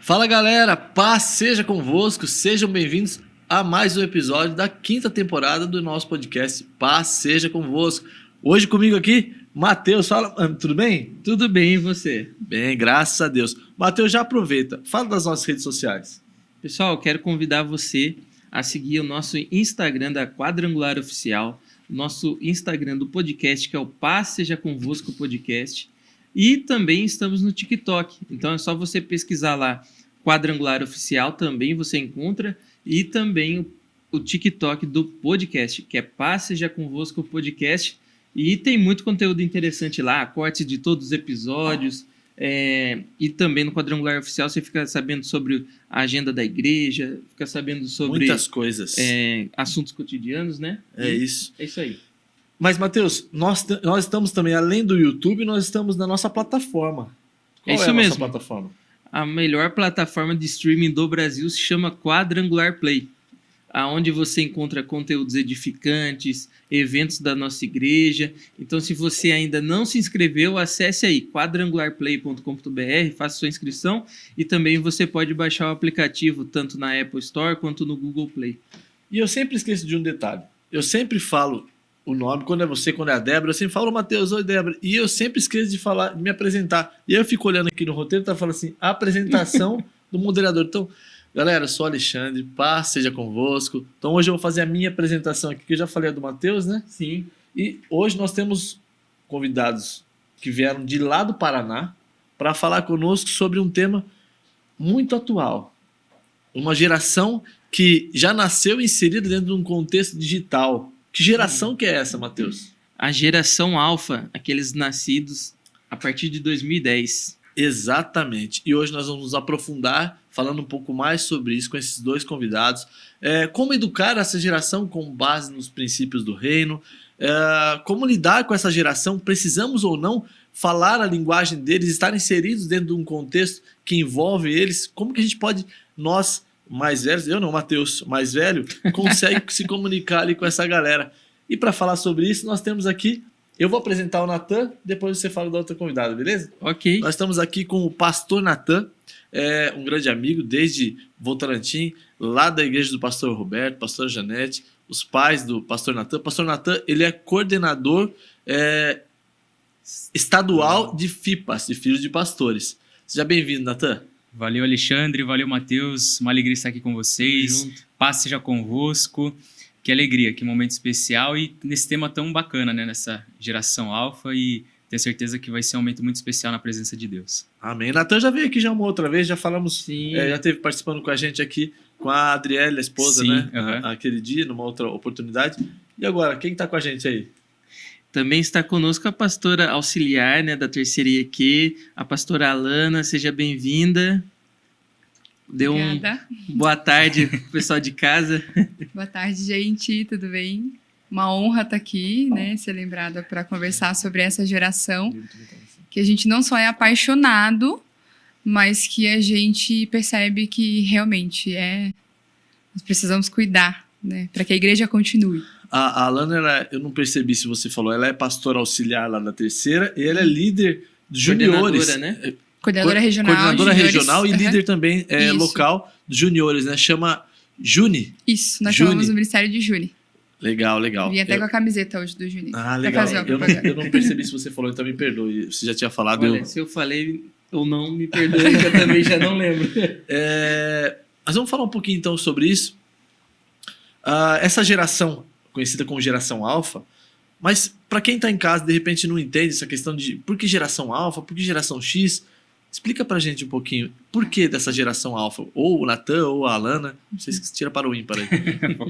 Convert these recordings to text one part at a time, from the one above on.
Fala galera, paz seja convosco, sejam bem-vindos a mais um episódio da 5ª temporada do nosso podcast Paz seja convosco. Hoje comigo aqui, Matheus. Fala, tudo bem? Tudo bem, e você? Bem, graças a Deus. Matheus, já aproveita, fala das nossas redes sociais. Pessoal, quero convidar você a seguir o nosso Instagram da Quadrangular Oficial, o nosso Instagram do podcast, que é o Paz Seja Convosco Podcast, e também estamos no TikTok, então é só você pesquisar lá Quadrangular Oficial, também você encontra, e também o TikTok do podcast, que é Paz Seja Convosco Podcast, e tem muito conteúdo interessante lá, cortes de todos os episódios, e também no Quadrangular Oficial você fica sabendo sobre a agenda da igreja, fica sabendo sobre muitas coisas, assuntos cotidianos, né? É isso. É isso aí. Mas, Matheus, nós estamos também, além do YouTube, nós estamos na nossa plataforma. Qual é isso a mesmo. nossa plataforma? A melhor plataforma de streaming do Brasil se chama Quadrangular Play, aonde você encontra conteúdos edificantes, eventos da nossa igreja. Então, se você ainda não se inscreveu, acesse aí quadrangularplay.com.br, faça sua inscrição e também você pode baixar o aplicativo tanto na Apple Store quanto no Google Play. E eu sempre esqueço de um detalhe. Eu sempre falo o nome, quando é você, quando é a Débora, eu sempre falo, Matheus, oi Débora, e eu sempre esqueço de me apresentar. E aí eu fico olhando aqui no roteiro e tá falando assim, apresentação do moderador. Então, galera, eu sou o Alexandre, paz seja convosco. Então hoje eu vou fazer a minha apresentação aqui, que eu já falei a do Matheus, né? Sim. E hoje nós temos convidados que vieram de lá do Paraná para falar conosco sobre um tema muito atual. Uma geração que já nasceu inserida dentro de um contexto digital. Que geração que é essa, Matheus? A geração alfa, aqueles nascidos a partir de 2010. Exatamente. E hoje nós vamos nos aprofundar falando um pouco mais sobre isso com esses dois convidados. Como educar essa geração com base nos princípios do reino. Como lidar com essa geração. Precisamos ou não falar a linguagem deles, estar inseridos dentro de um contexto que envolve eles. Como que a gente pode, nós mais velhos, eu não, Matheus, mais velho, consegue se comunicar ali com essa galera. E para falar sobre isso, nós temos aqui, eu vou apresentar o Natan, depois você fala da outra convidada, beleza? Ok. Nós estamos aqui com o pastor Natan, um grande amigo desde Votorantim, lá da igreja do pastor Roberto, pastor Janete, os pais do pastor Natan. O pastor Natan, ele é coordenador estadual de FIPAS, de Filhos de Pastores. Seja bem-vindo, Natan. Valeu, Alexandre. Valeu, Matheus. Uma alegria estar aqui com vocês. Paz seja convosco. Que alegria, que momento especial. E nesse tema tão bacana, né? Nessa geração alfa. E tenho certeza que vai ser um momento muito especial na presença de Deus. Amém. Natan já veio aqui já uma outra vez. Já falamos, Sim. Já esteve participando com a gente aqui, com a Adriele, a esposa, Sim, né? uhum. Aquele dia, numa outra oportunidade. E agora, quem está com a gente aí? Também está conosco a pastora auxiliar, né, da terceira IEQ, a pastora Alana. Seja bem-vinda. Obrigada. Boa tarde pro pessoal de casa. Boa tarde, gente. Tudo bem? Uma honra estar aqui, né, ser lembrada para conversar sobre essa geração que a gente não só é apaixonado, mas que a gente percebe que realmente nós precisamos cuidar, né, para que a igreja continue. A Alana, eu não percebi se você falou, ela é pastora auxiliar lá da terceira e ela é líder de juniores. Coordenadora, né? Coordenadora regional. Coordenadora juniores, regional e líder também local de juniores, né? Chama Juni. Isso, nós Juni. chamamos no Ministério de Juni. Legal. Vim até com a camiseta hoje do Juni. Ah, legal. Eu não percebi se você falou, então me perdoe. Você já tinha falado. Olha, se eu falei ou não, me perdoe, que eu também já não lembro. Mas vamos falar um pouquinho então sobre isso. Essa geração, conhecida como geração alfa, mas para quem está em casa de repente não entende essa questão de por que geração alfa, por que geração X, explica pra gente um pouquinho por que dessa geração alfa, ou o Natan ou a Alana, não sei se tira para o ímpar aí.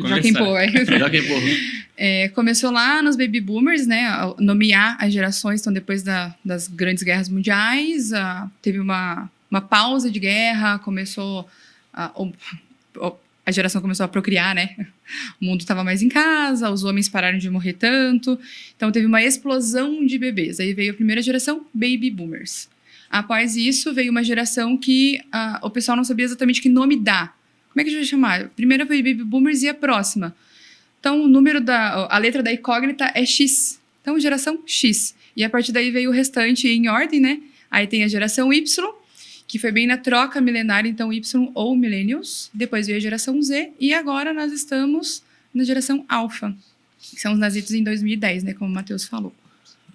Já quem pôr. Começou lá nos baby boomers, né, a nomear as gerações, então depois das grandes guerras mundiais, teve uma pausa de guerra, começou a geração começou a procriar, né? O mundo estava mais em casa, os homens pararam de morrer tanto. Então, teve uma explosão de bebês. Aí veio a primeira geração, Baby Boomers. Após isso, veio uma geração que o pessoal não sabia exatamente que nome dar. Como é que a gente vai chamar? A primeira foi Baby Boomers e a próxima. Então, a letra da incógnita é X. Então, geração X. E a partir daí veio o restante em ordem, né? Aí tem a geração Y, que foi bem na troca milenária, então Y ou Millennials, depois veio a geração Z, e agora nós estamos na geração Alpha, que são os nascidos em 2010, né, como o Matheus falou.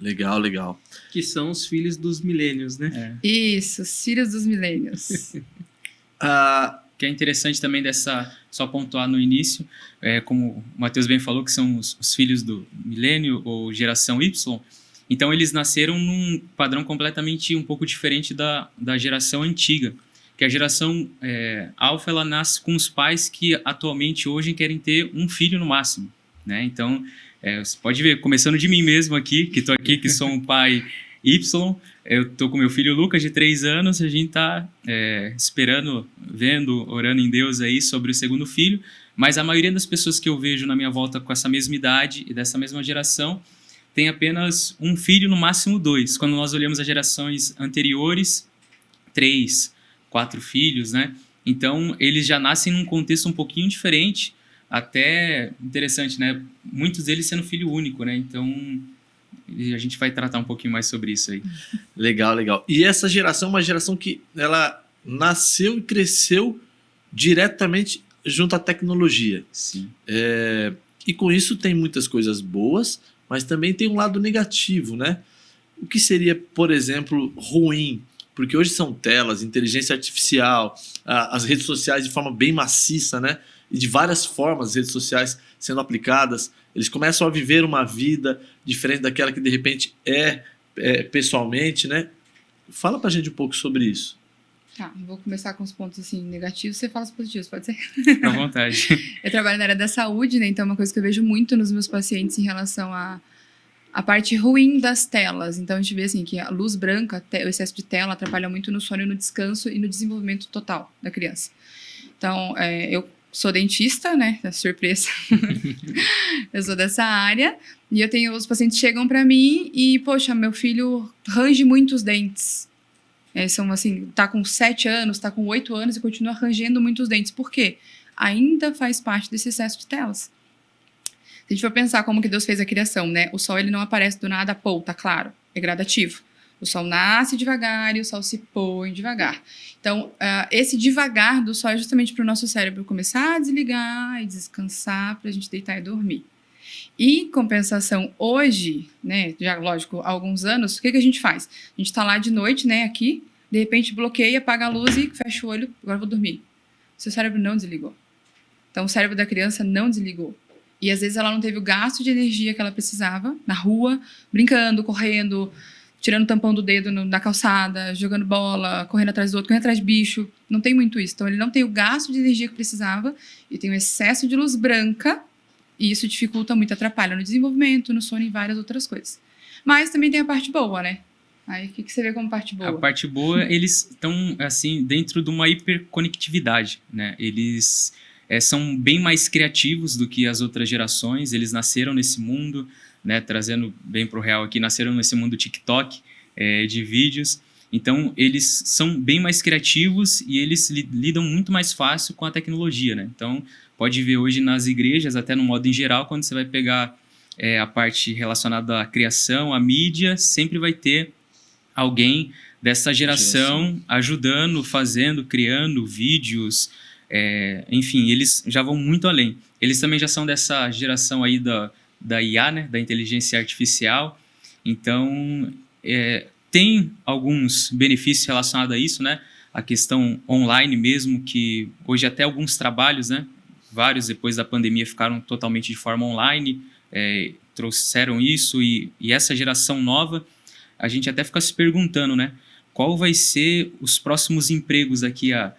Legal, legal. Que são os filhos dos milênios, né? Isso, os filhos dos Millennials. Que é interessante também só pontuar no início, como o Matheus bem falou, que são os filhos do milênio ou geração Y. Então eles nasceram num padrão completamente um pouco diferente da geração antiga, que a geração Alpha, ela nasce com os pais que atualmente hoje querem ter um filho no máximo, né? Então você pode ver, começando de mim mesmo aqui, que sou um pai Y, eu tô com meu filho Lucas, de 3 anos, a gente tá esperando, vendo, orando em Deus aí sobre o segundo filho, mas a maioria das pessoas que eu vejo na minha volta com essa mesma idade e dessa mesma geração tem apenas um filho, no máximo 2. Quando nós olhamos as gerações anteriores, 3, 4 filhos, né? Então, eles já nascem num contexto um pouquinho diferente, até interessante, né? Muitos deles sendo filho único, né? Então, a gente vai tratar um pouquinho mais sobre isso aí. Legal, legal. E essa geração é uma geração que ela nasceu e cresceu diretamente junto à tecnologia. Sim. E com isso tem muitas coisas boas, mas também tem um lado negativo, né? O que seria, por exemplo, ruim? Porque hoje são telas, inteligência artificial, as redes sociais de forma bem maciça, né? E de várias formas as redes sociais sendo aplicadas. Eles começam a viver uma vida diferente daquela que de repente pessoalmente, né? Fala pra gente um pouco sobre isso. Tá, vou começar com os pontos assim, negativos, você fala os positivos, pode ser? À vontade. Eu trabalho na área da saúde, né? Então é uma coisa que eu vejo muito nos meus pacientes em relação à parte ruim das telas. Então a gente vê assim que a luz branca, o excesso de tela atrapalha muito no sono, no descanso e no desenvolvimento total da criança. Então, eu sou dentista, né? Surpresa. Eu sou dessa área e os pacientes chegam para mim e, poxa, meu filho range muito os dentes. São assim, tá com 7 anos, tá com 8 anos e continua rangendo muito os dentes. Por quê? Ainda faz parte desse excesso de telas. Se a gente for pensar como que Deus fez a criação, né? O sol, ele não aparece do nada, pô, tá claro, é gradativo. O sol nasce devagar e o sol se põe devagar. Então, esse devagar do sol é justamente para o nosso cérebro começar a desligar e descansar para a gente deitar e dormir. E compensação hoje, né, já lógico, há alguns anos, o que a gente faz? A gente está lá de noite, né, aqui, de repente bloqueia, apaga a luz e fecha o olho, agora eu vou dormir. Seu cérebro não desligou. Então, o cérebro da criança não desligou. E às vezes ela não teve o gasto de energia que ela precisava na rua, brincando, correndo, tirando o tampão do dedo na calçada, jogando bola, correndo atrás do outro, correndo atrás de bicho. Não tem muito isso. Então, ele não tem o gasto de energia que precisava e tem um excesso de luz branca. E isso dificulta muito, atrapalha no desenvolvimento, no sono e várias outras coisas. Mas também tem a parte boa, né? Aí, o que você vê como parte boa? A parte boa, eles estão, assim, dentro de uma hiperconectividade, né? Eles são bem mais criativos do que as outras gerações. Eles nasceram nesse mundo, né? Trazendo bem pro real aqui, nasceram nesse mundo TikTok, de vídeos. Então, eles são bem mais criativos e eles lidam muito mais fácil com a tecnologia, né? Então, pode ver hoje nas igrejas, até no modo em geral, quando você vai pegar a parte relacionada à criação, à mídia, sempre vai ter alguém dessa geração ajudando, fazendo, criando vídeos, enfim, eles já vão muito além. Eles também já são dessa geração aí da IA, né? Da inteligência artificial. Então, tem alguns benefícios relacionados a isso, né? A questão online mesmo, que hoje até alguns trabalhos, né? Vários depois da pandemia ficaram totalmente de forma online, trouxeram isso e essa geração nova, a gente até fica se perguntando, né? Qual vai ser os próximos empregos daqui a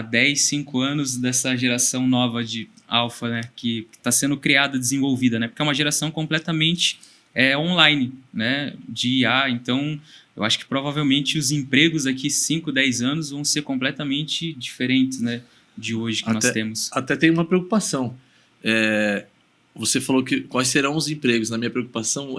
10, 5 anos dessa geração nova de Alpha, né? Que está sendo criada, desenvolvida, né? Porque é uma geração completamente online, né? De IA, então eu acho que provavelmente os empregos daqui 5, 10 anos vão ser completamente diferentes, né? De hoje que nós temos. Até tem uma preocupação. Você falou que quais serão os empregos. Na minha preocupação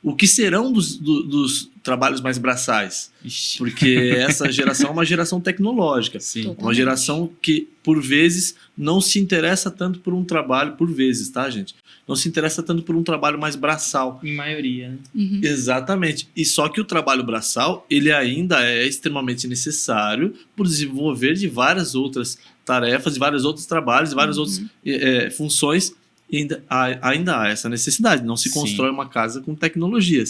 o que serão dos trabalhos mais braçais? Ixi. Porque essa geração é uma geração tecnológica. Sim. Uma geração que, por vezes, não se interessa tanto por um trabalho, por vezes, tá, gente? Não se interessa tanto por um trabalho mais braçal. Em maioria, né? Uhum. Exatamente. E só que o trabalho braçal, ele ainda é extremamente necessário por desenvolver de várias outras tarefas, de vários outros trabalhos, de várias outras funções. E ainda há essa necessidade. Não se Sim. constrói uma casa com tecnologia,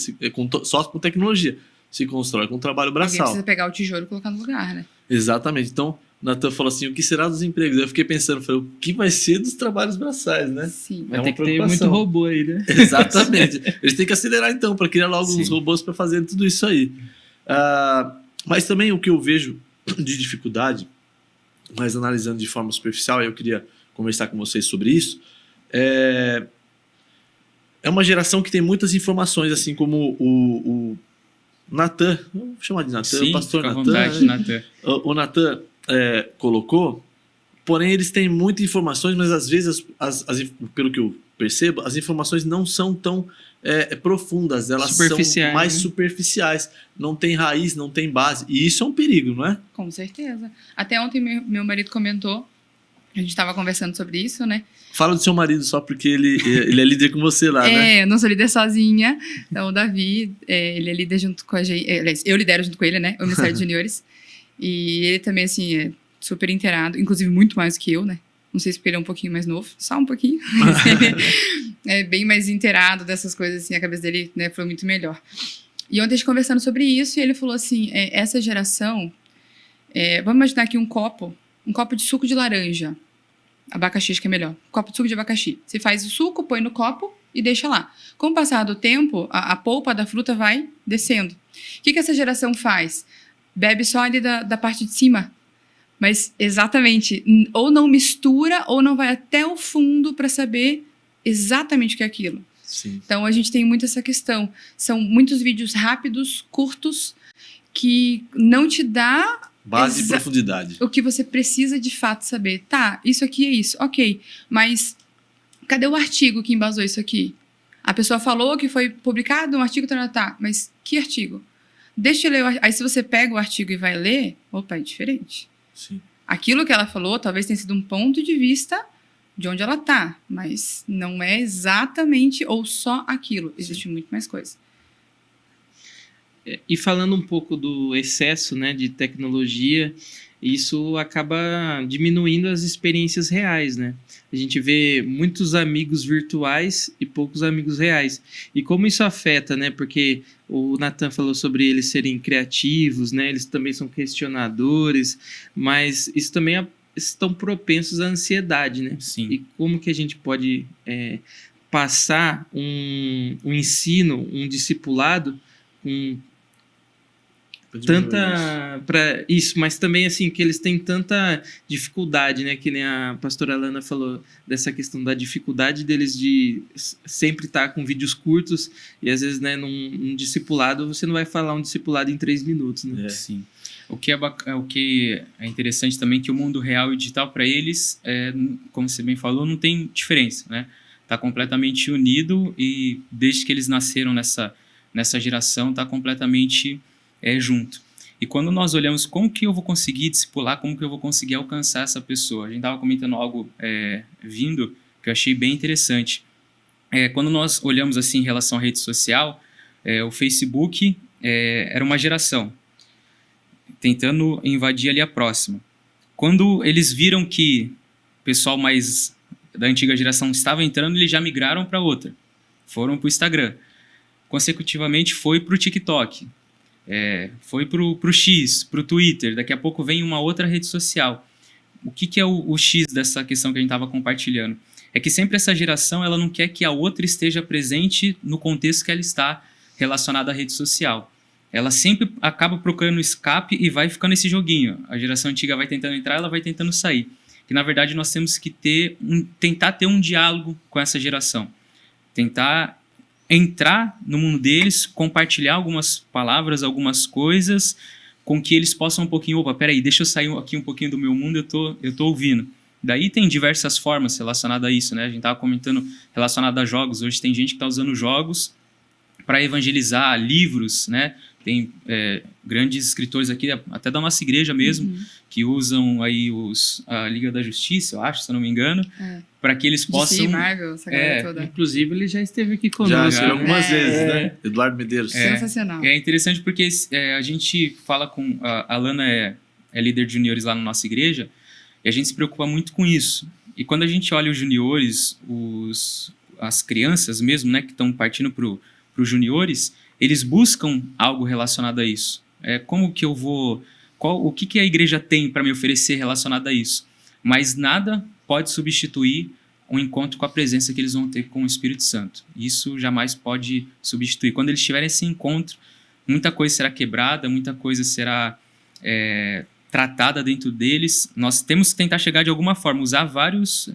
só com tecnologia. Se constrói com trabalho Alguém braçal. precisa pegar o tijolo e colocar no lugar, né? Exatamente. Então, Natan falou assim, o que será dos empregos? Eu fiquei pensando, falei, o que vai ser dos trabalhos braçais, né? Sim. Vai É ter uma que ter muito preocupação. robô aí, né? Exatamente. Eles têm que acelerar então, para criar logo uns Sim. robôs para fazer tudo isso aí. Mas também o que eu vejo de dificuldade, mas analisando de forma superficial, eu queria conversar com vocês sobre isso, é uma geração que tem muitas informações, assim como o Natan, vou chamar de Natan, Sim, o pastor fica à Natan, vontade, Natan. o Natan colocou, porém eles têm muitas informações, mas às vezes, pelo que eu percebo, as informações não são tão profundas, elas são Superficiais, mais né? superficiais, não tem raiz, não tem base, e isso é um perigo, não é? Com certeza. Até ontem meu marido comentou, a gente estava conversando sobre isso, né? Fala do seu marido só porque ele é líder com você lá, né? Eu não sou líder sozinha. Então, o Davi, ele é líder junto com a gente. Eu lidero junto com ele, né? O Ministério de Juniores. E ele também, assim, é super inteirado, inclusive muito mais que eu, né? Não sei se porque ele é um pouquinho mais novo, só um pouquinho. Mas ele é bem mais inteirado dessas coisas, assim, a cabeça dele, né, foi muito melhor. E ontem a gente conversando sobre isso, e ele falou assim: essa geração. Vamos imaginar aqui um copo de suco de laranja. Abacaxi, acho que é melhor. Um copo de suco de abacaxi. Você faz o suco, põe no copo e deixa lá. Com o passar do tempo, a polpa da fruta vai descendo. O que essa geração faz? Bebe só ali da parte de cima. Mas, exatamente, ou não mistura, ou não vai até o fundo para saber exatamente o que é aquilo. Sim. Então, a gente tem muito essa questão. São muitos vídeos rápidos, curtos, que não te dá Base e profundidade. o que você precisa de fato saber. Tá, isso aqui é isso, ok. Mas cadê o artigo que embasou isso aqui? A pessoa falou que foi publicado um artigo, tá, mas que artigo? Deixa eu ler. Aí se você pega o artigo e vai ler, opa, é diferente. Sim. Aquilo que ela falou talvez tenha sido um ponto de vista de onde ela tá, mas não é exatamente ou só aquilo. Existe muito mais coisa. E falando um pouco do excesso, né, de tecnologia, isso acaba diminuindo as experiências reais, né? A gente vê muitos amigos virtuais e poucos amigos reais. E como isso afeta, né? Porque o Natan falou sobre eles serem criativos, né? Eles também são questionadores, mas isso também estão propensos à ansiedade, né? Sim. E como que a gente pode passar um ensino, um discipulado com tanta para isso, mas também assim que eles têm tanta dificuldade, né, que nem a pastora Alana falou dessa questão da dificuldade deles de sempre estar com vídeos curtos e às vezes, né, num discipulado você não vai falar um discipulado em 3 minutos, né? Sim. O que é interessante também é que o mundo real e digital para eles, como você bem falou, não tem diferença, né? Tá completamente unido e desde que eles nasceram nessa geração tá completamente junto. E quando nós olhamos como que eu vou conseguir discipular, como que eu vou conseguir alcançar essa pessoa, a gente estava comentando algo vindo que eu achei bem interessante. Quando nós olhamos assim em relação à rede social, o Facebook era uma geração tentando invadir ali a próxima. Quando eles viram que o pessoal mais da antiga geração estava entrando, eles já migraram para outra. Foram para o Instagram. Consecutivamente foi para o TikTok. Foi pro X, pro Twitter, daqui a pouco vem uma outra rede social. O que é o X dessa questão que a gente estava compartilhando? É que sempre essa geração ela não quer que a outra esteja presente no contexto que ela está relacionada à rede social. Ela sempre acaba procurando escape e vai ficando nesse joguinho. A geração antiga vai tentando entrar, ela vai tentando sair. Que na verdade nós temos que tentar ter um diálogo com essa geração. Tentar entrar no mundo deles, compartilhar algumas palavras, algumas coisas, com que eles possam um pouquinho, peraí, deixa eu sair aqui um pouquinho do meu mundo, eu tô ouvindo. Daí tem diversas formas relacionadas a isso, né? A gente estava comentando relacionado a jogos, hoje tem gente que está usando jogos para evangelizar, livros, né? Tem grandes escritores aqui, até da nossa igreja mesmo, que usam aí a Liga da Justiça, eu acho, se eu não me engano, para que eles possam... DC, Marvel, essa galera toda. Inclusive, ele já esteve aqui conosco. Já algumas vezes, né? Eduardo Medeiros. Sensacional. É interessante porque a gente fala com... A Lana é líder de juniores lá na nossa igreja, e a gente se preocupa muito com isso. E quando a gente olha os juniores, as crianças mesmo, né, que estão partindo para os juniores, eles buscam algo relacionado a isso. Como que eu vou... o que a igreja tem para me oferecer relacionado a isso? Mas nada pode substituir um encontro com a presença que eles vão ter com o Espírito Santo. Isso jamais pode substituir. Quando eles tiverem esse encontro, muita coisa será quebrada, muita coisa será tratada dentro deles. Nós temos que tentar chegar de alguma forma, usar vários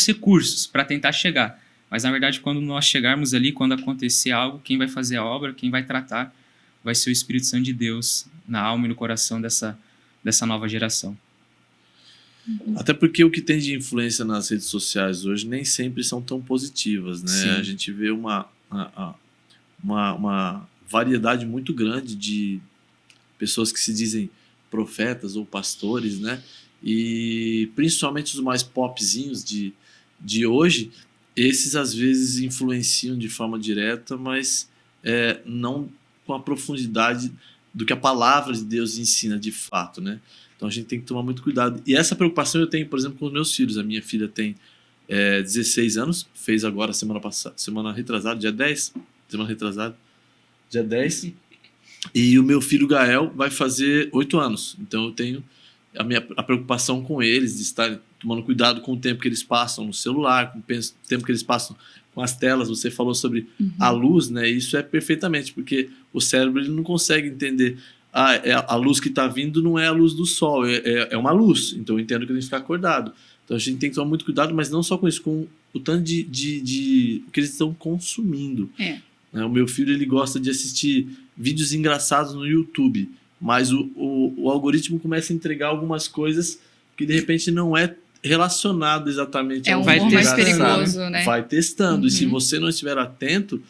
recursos para tentar chegar. Mas, na verdade, quando nós chegarmos ali, quando acontecer algo, quem vai fazer a obra, quem vai tratar, vai ser o Espírito Santo de Deus na alma e no coração dessa nova geração. Até porque o que tem de influência nas redes sociais hoje nem sempre são tão positivas, né? Sim. A gente vê uma variedade muito grande de pessoas que se dizem profetas ou pastores, né? E principalmente os mais popzinhos de hoje, esses às vezes influenciam de forma direta, mas não com a profundidade do que a palavra de Deus ensina de fato, né? Então a gente tem que tomar muito cuidado. E essa preocupação eu tenho, por exemplo, com os meus filhos. A minha filha tem 16 anos, fez agora semana retrasada, dia 10, dia 10. E o meu filho Gael vai fazer 8 anos. Então eu tenho a preocupação com eles, de estar tomando cuidado com o tempo que eles passam no celular, com o tempo que eles passam com as telas. Você falou sobre a luz, né? Isso é perfeitamente, porque o cérebro ele não consegue entender. A luz que está vindo não é a luz do sol, é uma luz. Então eu entendo que ele ficar acordado. Então a gente tem que tomar muito cuidado, mas não só com isso, com o tanto de que eles estão consumindo. O meu filho ele gosta de assistir vídeos engraçados no YouTube, mas o algoritmo começa a entregar algumas coisas que de repente não é relacionado exatamente ao humor mais perigoso, né? Vai testando. E se você não estiver atento,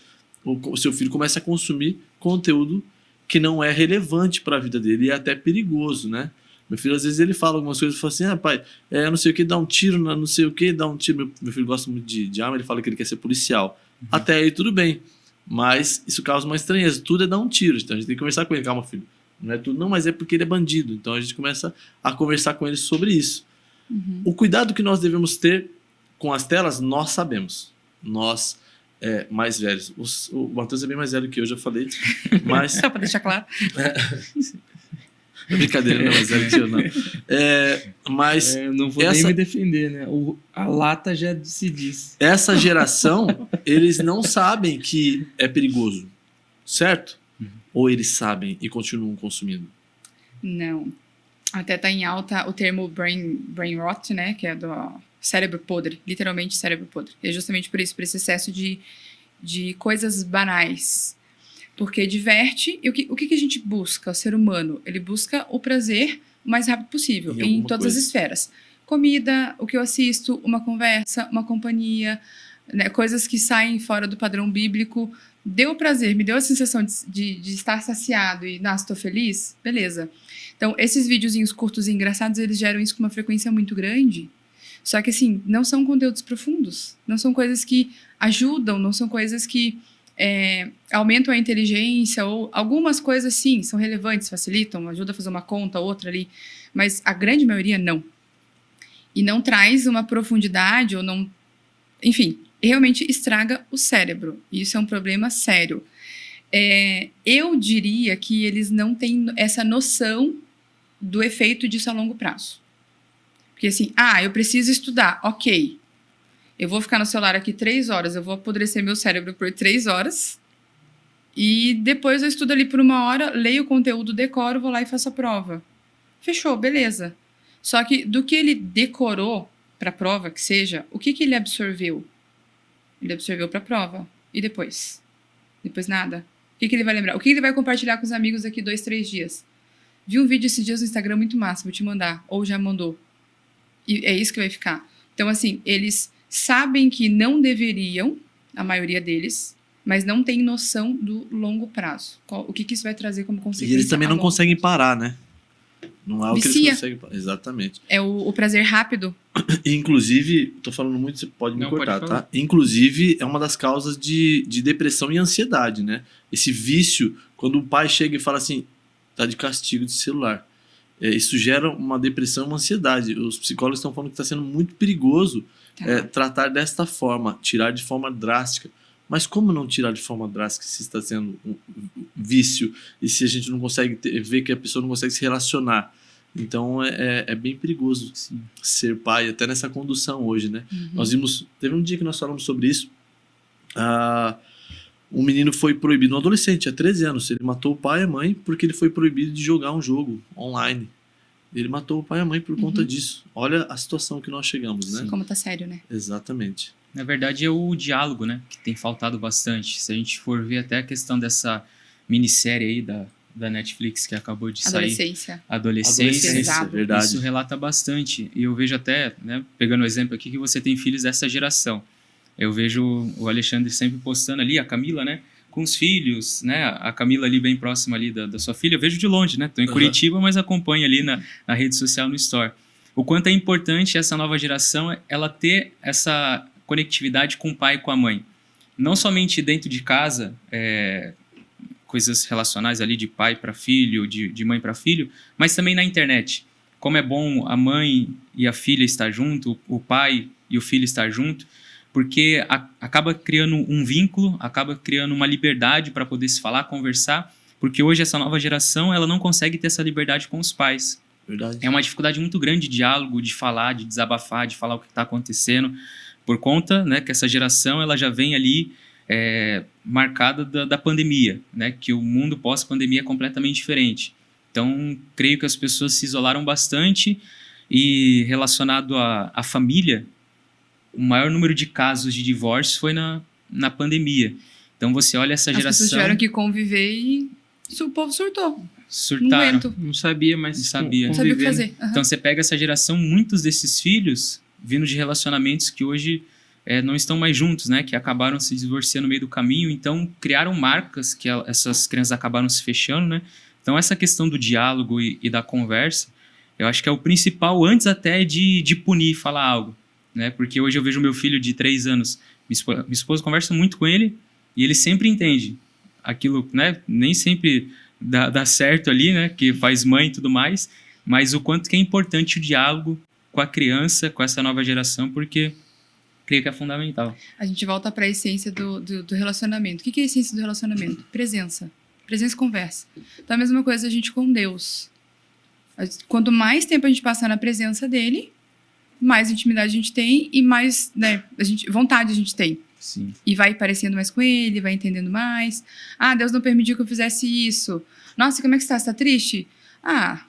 o seu filho começa a consumir conteúdo que não é relevante para a vida dele e é até perigoso, né? Meu filho, às vezes, ele fala algumas coisas e fala assim, pai, não sei o que, dá um tiro, não sei o que, dá um tiro. Meu filho gosta muito de arma, ele fala que ele quer ser policial. Até aí, tudo bem. Mas isso causa uma estranheza. Tudo é dar um tiro. Então, a gente tem que conversar com ele. Calma, filho. Não é tudo, não, mas é porque ele é bandido. Então, a gente começa a conversar com ele sobre isso. O cuidado que nós devemos ter com as telas, nós sabemos. Nós... mais velhos. O Matheus é bem mais velho que eu, já falei. Mas... Só para deixar claro. É brincadeira, não é mais velho que eu, não. Mas... não vou nem me defender, né? A lata já se diz. Essa geração, eles não sabem que é perigoso, certo? Ou eles sabem e continuam consumindo? Não. Até tá em alta o termo brain rot, né? Que é do... cérebro podre, literalmente cérebro podre. E é justamente por isso, por esse excesso de coisas banais. Porque diverte, e o que a gente busca, o ser humano? Ele busca o prazer o mais rápido possível, em todas as esferas. Comida, o que eu assisto, uma conversa, uma companhia, né, coisas que saem fora do padrão bíblico. Deu prazer, me deu a sensação de estar saciado e, nossa, estou feliz? Beleza. Então, esses videozinhos curtos e engraçados, eles geram isso com uma frequência muito grande. Só que, assim, não são conteúdos profundos, não são coisas que ajudam, não são coisas que aumentam a inteligência, ou algumas coisas, sim, são relevantes, facilitam, ajudam a fazer uma conta, outra ali, mas a grande maioria não. E não traz uma profundidade, ou não... Enfim, realmente estraga o cérebro, e isso é um problema sério. Eu diria que eles não têm essa noção do efeito disso a longo prazo. Porque assim, eu preciso estudar, ok. Eu vou ficar no celular aqui 3 horas, eu vou apodrecer meu cérebro por 3 horas, e depois eu estudo ali por 1 hora, leio o conteúdo, decoro, vou lá e faço a prova. Fechou, beleza. Só que do que ele decorou para a prova, que seja, o que ele absorveu? Ele absorveu para a prova. E depois? Depois nada. O que ele vai lembrar? O que ele vai compartilhar com os amigos daqui 2, 3 dias? Vi um vídeo esses dias no Instagram muito massa, vou te mandar. Ou já mandou. E é isso que vai ficar. Então, assim, eles sabem que não deveriam, a maioria deles, mas não tem noção do longo prazo. O que isso vai trazer como consequência? E eles também a não longo conseguem prazo. parar, né? Não é o que eles Vicia. conseguem parar. Exatamente. É o prazer rápido. E, inclusive, tô falando muito, você pode me Não, pode cortar, falar. tá? Inclusive, é uma das causas de depressão e ansiedade, né? Esse vício, quando o pai chega e fala assim, tá de castigo de celular. Isso gera uma depressão e uma ansiedade. Os psicólogos estão falando que está sendo muito perigoso Tá. tratar desta forma, tirar de forma drástica. Mas como não tirar de forma drástica se está sendo um vício e se a gente não consegue ver que a pessoa não consegue se relacionar? Então é bem perigoso Sim. ser pai, até nessa condução hoje, né? Uhum. Nós vimos, teve um dia que nós falamos sobre isso. Um menino foi proibido, um adolescente, há 13 anos. Ele matou o pai e a mãe porque ele foi proibido de jogar um jogo online. Ele matou o pai e a mãe por conta disso. Olha a situação que nós chegamos, né? Como tá sério, né? Exatamente. Na verdade, é o diálogo, né? Que tem faltado bastante. Se a gente for ver até a questão dessa minissérie aí da Netflix que acabou de sair. Adolescência. Adolescência. Pesado. Verdade. Isso relata bastante. E eu vejo até, né, pegando o exemplo aqui, que você tem filhos dessa geração. Eu vejo o Alexandre sempre postando ali, a Camila, né? Com os filhos, né? A Camila ali bem próxima ali da sua filha. Eu vejo de longe, né? Tô em Curitiba, mas acompanho ali na rede social, no Store. O quanto é importante essa nova geração, ela ter essa conectividade com o pai e com a mãe. Não somente dentro de casa, coisas relacionais ali de pai para filho, de mãe para filho, mas também na internet. Como é bom a mãe e a filha estar junto, o pai e o filho estar junto, porque acaba criando um vínculo, acaba criando uma liberdade para poder se falar, conversar, porque hoje essa nova geração ela não consegue ter essa liberdade com os pais. Verdade. É uma dificuldade muito grande de diálogo, de falar, de desabafar, de falar o que está acontecendo, por conta, né, que essa geração ela já vem ali marcada da pandemia, né, que o mundo pós-pandemia é completamente diferente. Então, creio que as pessoas se isolaram bastante e relacionado à família, o maior número de casos de divórcio foi na pandemia. Então, você olha essa As geração... pessoas tiveram que conviver e o povo surtou. Não Surtaram. aguento. Não sabia, mas Não sabia. Não sabia o que convivendo. fazer. Aham. Então, você pega essa geração, muitos desses filhos vindo de relacionamentos que hoje não estão mais juntos, né? Que acabaram se divorciando no meio do caminho. Então, criaram marcas que essas crianças acabaram se fechando, né? Então, essa questão do diálogo e da conversa, eu acho que é o principal antes até de punir e falar algo, né? Porque hoje eu vejo meu filho de 3 anos, minha esposa conversa muito com ele e ele sempre entende aquilo, né? Nem sempre dá certo ali, né? Que faz mãe e tudo mais, mas o quanto que é importante o diálogo com a criança, com essa nova geração, porque creio que é fundamental. A gente volta para a essência do relacionamento. O que é a essência do relacionamento? Presença. Presença e conversa. Então, a mesma coisa a gente com Deus. Quanto mais tempo a gente passar na presença dele, mais intimidade a gente tem e mais, né, vontade a gente tem. Sim. E vai parecendo mais com ele, vai entendendo mais. Ah, Deus não permitiu que eu fizesse isso. Nossa, como é que você tá? Você tá triste? Ah,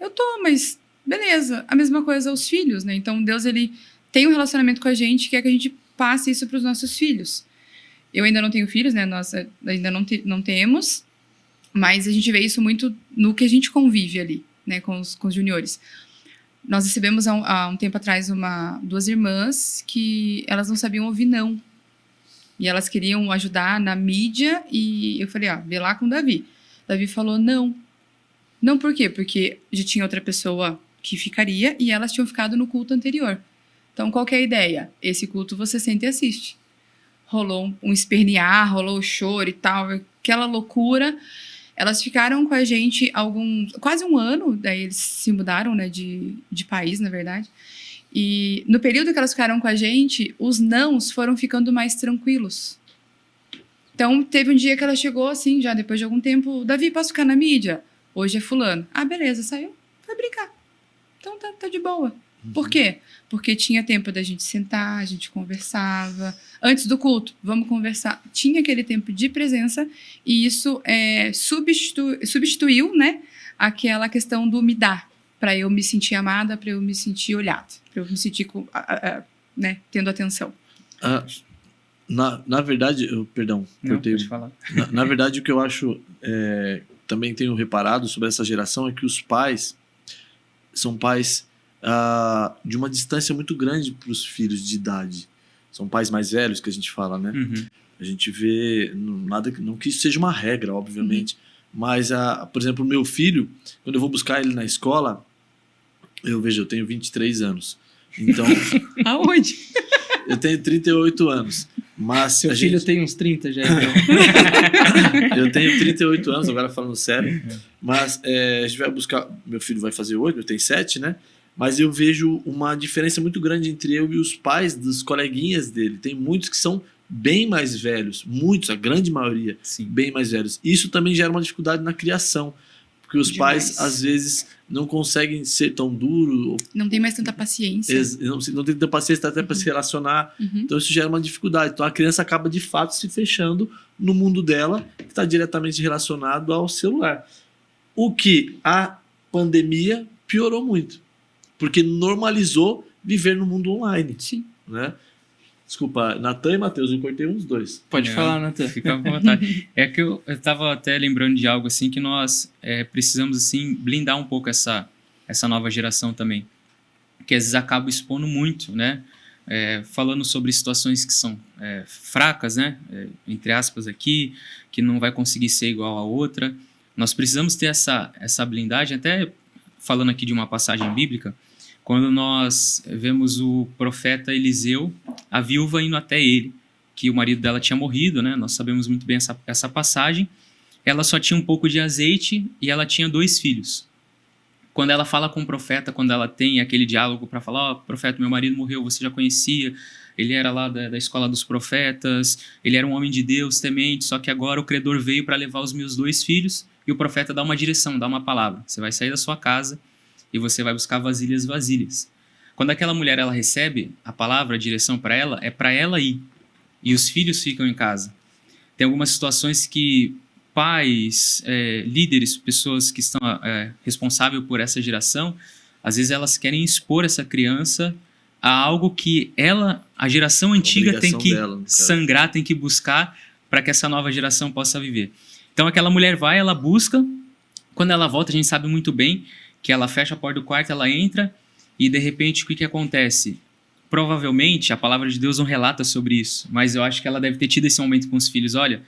eu tô, mas beleza. A mesma coisa aos filhos, né? Então, Deus, ele tem um relacionamento com a gente, quer que a gente passe isso para os nossos filhos. Eu ainda não tenho filhos, né? Nós ainda não temos, mas a gente vê isso muito no que a gente convive ali, né? Com os juniores. Nós recebemos há um tempo atrás duas irmãs que elas não sabiam ouvir não. E elas queriam ajudar na mídia e eu falei, vê lá com o Davi. Davi falou não. Não por quê? Porque já tinha outra pessoa que ficaria e elas tinham ficado no culto anterior. Então, qual que é a ideia? Esse culto você senta e assiste. Rolou um espernear, rolou o choro e tal, aquela loucura. Elas ficaram com a gente quase um ano, daí eles se mudaram, né, de país, na verdade. E no período que elas ficaram com a gente, os nãos foram ficando mais tranquilos. Então, teve um dia que ela chegou assim, já depois de algum tempo, Davi, posso ficar na mídia? Hoje é fulano. Ah, beleza, saiu, foi brincar. Então, tá de boa. Por quê? Porque tinha tempo da gente sentar, a gente conversava. Antes do culto, vamos conversar. Tinha aquele tempo de presença e isso substituiu, né, aquela questão do me dar, para eu me sentir amada, para eu me sentir olhada, para eu me sentir né, tendo atenção. Na verdade, perdão, cortei. Pode falar. Na verdade, o que eu acho, também tenho reparado sobre essa geração é que os pais são pais de uma distância muito grande para os filhos de idade. são pais mais velhos que a gente fala, né? Uhum. A gente vê, não que isso seja uma regra, obviamente, mas, por exemplo, o meu filho, quando eu vou buscar ele na escola, eu tenho 23 anos, então Aonde? eu tenho 38 anos, mas Seu filho tem uns 30 já, então. eu tenho 38 anos, agora falando sério, mas a gente vai buscar, meu filho vai fazer 8, eu tenho 7, né? Mas eu vejo uma diferença muito grande entre eu e os pais dos coleguinhas dele. Tem muitos que são bem mais velhos, muitos, a grande maioria, Sim. bem mais velhos. Isso também gera uma dificuldade na criação, porque os Demais. pais, às vezes, não conseguem ser tão duros, Não tem mais tanta paciência. não tem tanta paciência até para se relacionar, então isso gera uma dificuldade. Então a criança acaba, de fato, se fechando no mundo dela, que está diretamente relacionado ao celular. O que a pandemia piorou muito, porque normalizou viver no mundo online, Sim. né? Desculpa, Natan e Matheus, eu cortei uns dois. Pode falar, Nathan. Fica à vontade. É que eu estava até lembrando de algo assim que nós precisamos assim blindar um pouco essa nova geração também, que às vezes acaba expondo muito, né? Falando sobre situações que são fracas, né? Entre aspas aqui, que não vai conseguir ser igual a outra. Nós precisamos ter essa blindagem, até falando aqui de uma passagem bíblica, quando nós vemos o profeta Eliseu, a viúva indo até ele, que o marido dela tinha morrido, né? Nós sabemos muito bem essa passagem. Ela só tinha um pouco de azeite e ela tinha 2 filhos. Quando ela fala com o profeta, quando ela tem aquele diálogo para falar, profeta, meu marido morreu, você já conhecia, ele era lá da escola dos profetas, ele era um homem de Deus, temente, só que agora o credor veio para levar os meus 2 filhos, e o profeta dá uma direção, dá uma palavra. Você vai sair da sua casa e você vai buscar vasilhas. Quando aquela mulher ela recebe a palavra, a direção para ela, é para ela ir. E os filhos ficam em casa. Tem algumas situações que pais, líderes, pessoas que estão responsáveis por essa geração, às vezes elas querem expor essa criança a algo que a geração antiga tem que sangrar, tem que buscar para que essa nova geração possa viver. Então aquela mulher vai, ela busca, quando ela volta a gente sabe muito bem que ela fecha a porta do quarto, ela entra e de repente o que acontece? Provavelmente a palavra de Deus não relata sobre isso, mas eu acho que ela deve ter tido esse momento com os filhos. Olha,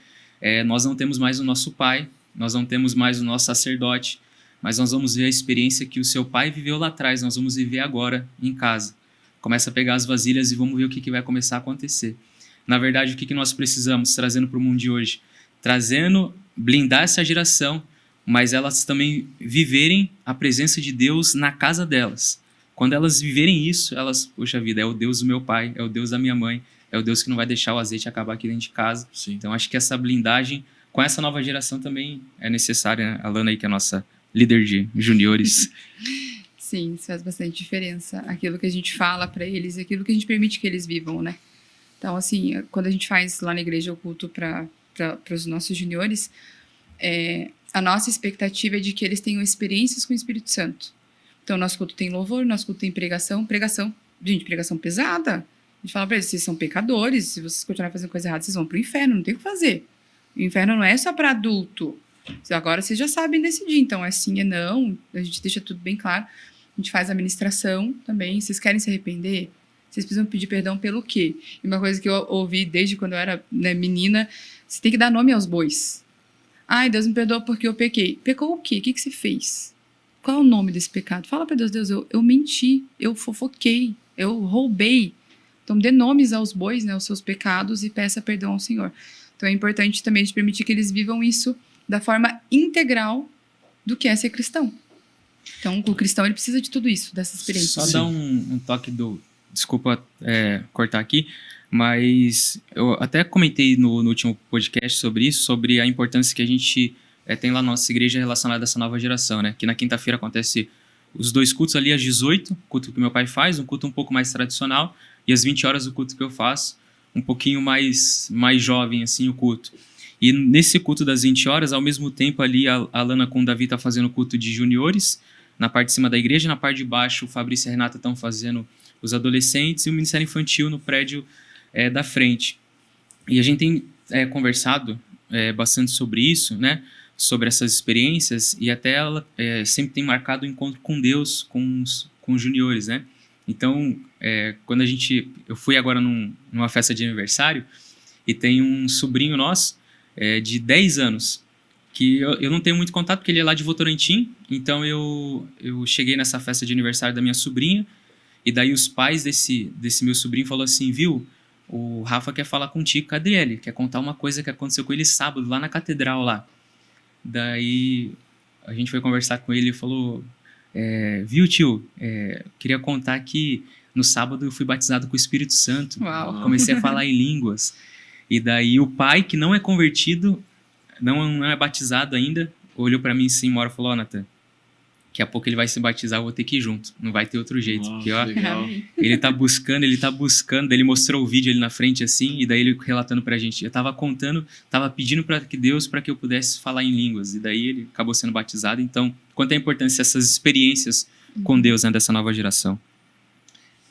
nós não temos mais o nosso pai, nós não temos mais o nosso sacerdote, mas nós vamos ver a experiência que o seu pai viveu lá atrás, nós vamos viver agora em casa. Começa a pegar as vasilhas e vamos ver o que vai começar a acontecer. Na verdade, o que nós precisamos, trazendo para o mundo de hoje? Blindar essa geração, mas elas também viverem a presença de Deus na casa delas. Quando elas viverem isso, poxa vida, é o Deus do meu pai, é o Deus da minha mãe, é o Deus que não vai deixar o azeite acabar aqui dentro de casa. Sim. Então, acho que essa blindagem com essa nova geração também é necessária, né? A Lana aí, que é a nossa líder de juniores. Sim, isso faz bastante diferença. Aquilo que a gente fala para eles e aquilo que a gente permite que eles vivam, né? Então, assim, quando a gente faz lá na igreja o culto para os nossos juniores, a nossa expectativa é de que eles tenham experiências com o Espírito Santo. Então, nosso culto tem louvor, nosso culto tem pregação. Gente, pregação pesada. A gente fala para eles, vocês são pecadores, se vocês continuarem fazendo coisa errada, vocês vão pro inferno, não tem o que fazer. O inferno não é só para adulto. Agora vocês já sabem decidir, então é sim, é não, a gente deixa tudo bem claro. A gente faz a ministração também. Vocês querem se arrepender? Vocês precisam pedir perdão pelo quê? E uma coisa que eu ouvi desde quando eu era menina, você tem que dar nome aos bois. Ai, Deus me perdoa porque eu pequei. Pecou o quê? O que você fez? Qual é o nome desse pecado? Fala para Deus, eu menti, eu fofoquei, eu roubei. Então dê nomes aos bois, né, aos seus pecados e peça perdão ao Senhor. Então é importante também a gente permitir que eles vivam isso da forma integral do que é ser cristão. Então o cristão ele precisa de tudo isso, dessa experiência. Só dar um toque desculpa cortar aqui, mas eu até comentei no último podcast sobre isso, sobre a importância que a gente tem lá na nossa igreja relacionada a essa nova geração, né? Que na quinta-feira acontece os 2 cultos ali às 18, o culto que meu pai faz, um culto um pouco mais tradicional, e às 20 horas o culto que eu faço, um pouquinho mais jovem, assim, o culto. E nesse culto das 20 horas, ao mesmo tempo ali, a Lana com o Davi tá fazendo o culto de juniores, na parte de cima da igreja, na parte de baixo o Fabrício e a Renata estão fazendo os adolescentes e o Ministério Infantil no prédio da frente. E a gente tem conversado bastante sobre isso, né? Sobre essas experiências, e até ela sempre tem marcado o encontro com Deus, com os juniores, né? Então, quando eu fui agora numa festa de aniversário e tem um sobrinho nosso de 10 anos, que eu não tenho muito contato, porque ele é lá de Votorantim, então eu cheguei nessa festa de aniversário da minha sobrinha, e daí os pais desse meu sobrinho falaram assim, viu, o Rafa quer falar contigo, cadê ele? Quer contar uma coisa que aconteceu com ele sábado, lá na catedral lá. Daí a gente foi conversar com ele e falou, viu, tio, queria contar que no sábado eu fui batizado com o Espírito Santo. Uau. Comecei a falar em línguas. E daí o pai, que não é convertido, não é batizado ainda, olhou pra mim assim, uma hora e falou, Nathan, daqui a pouco ele vai se batizar, eu vou ter que ir junto, não vai ter outro jeito. Porque, ó, legal. ele tá buscando, daí ele mostrou o vídeo ali na frente assim, e daí ele relatando pra gente, eu tava pedindo para Deus para que eu pudesse falar em línguas, e daí ele acabou sendo batizado. Então, quanto é a importância dessas experiências com Deus, né, dessa nova geração.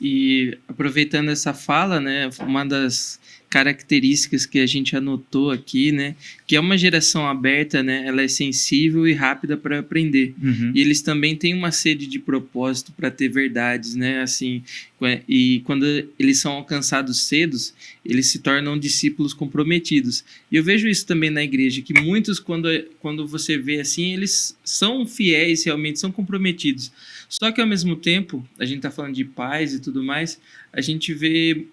E aproveitando essa fala, né, uma das características que a gente anotou aqui, né, que é uma geração aberta, né, ela é sensível e rápida para aprender. Uhum. E eles também têm uma sede de propósito para ter verdades, né, assim, e quando eles são alcançados cedos, eles se tornam discípulos comprometidos. E eu vejo isso também na igreja, que muitos, quando você vê assim, eles são fiéis, realmente são comprometidos. Só que ao mesmo tempo, a gente está falando de pais e tudo mais, a gente vê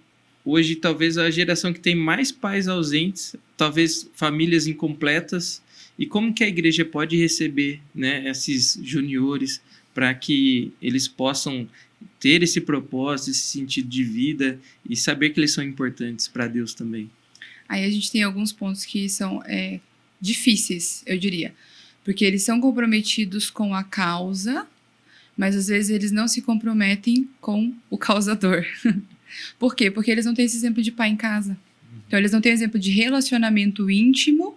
hoje talvez a geração que tem mais pais ausentes, talvez famílias incompletas, e como que a igreja pode receber, né, esses juniores para que eles possam ter esse propósito, esse sentido de vida e saber que eles são importantes para Deus também. Aí a gente tem alguns pontos que são difíceis, eu diria, porque eles são comprometidos com a causa, mas às vezes eles não se comprometem com o causador. Por quê? Porque eles não têm esse exemplo de pai em casa. Então eles não têm exemplo de relacionamento íntimo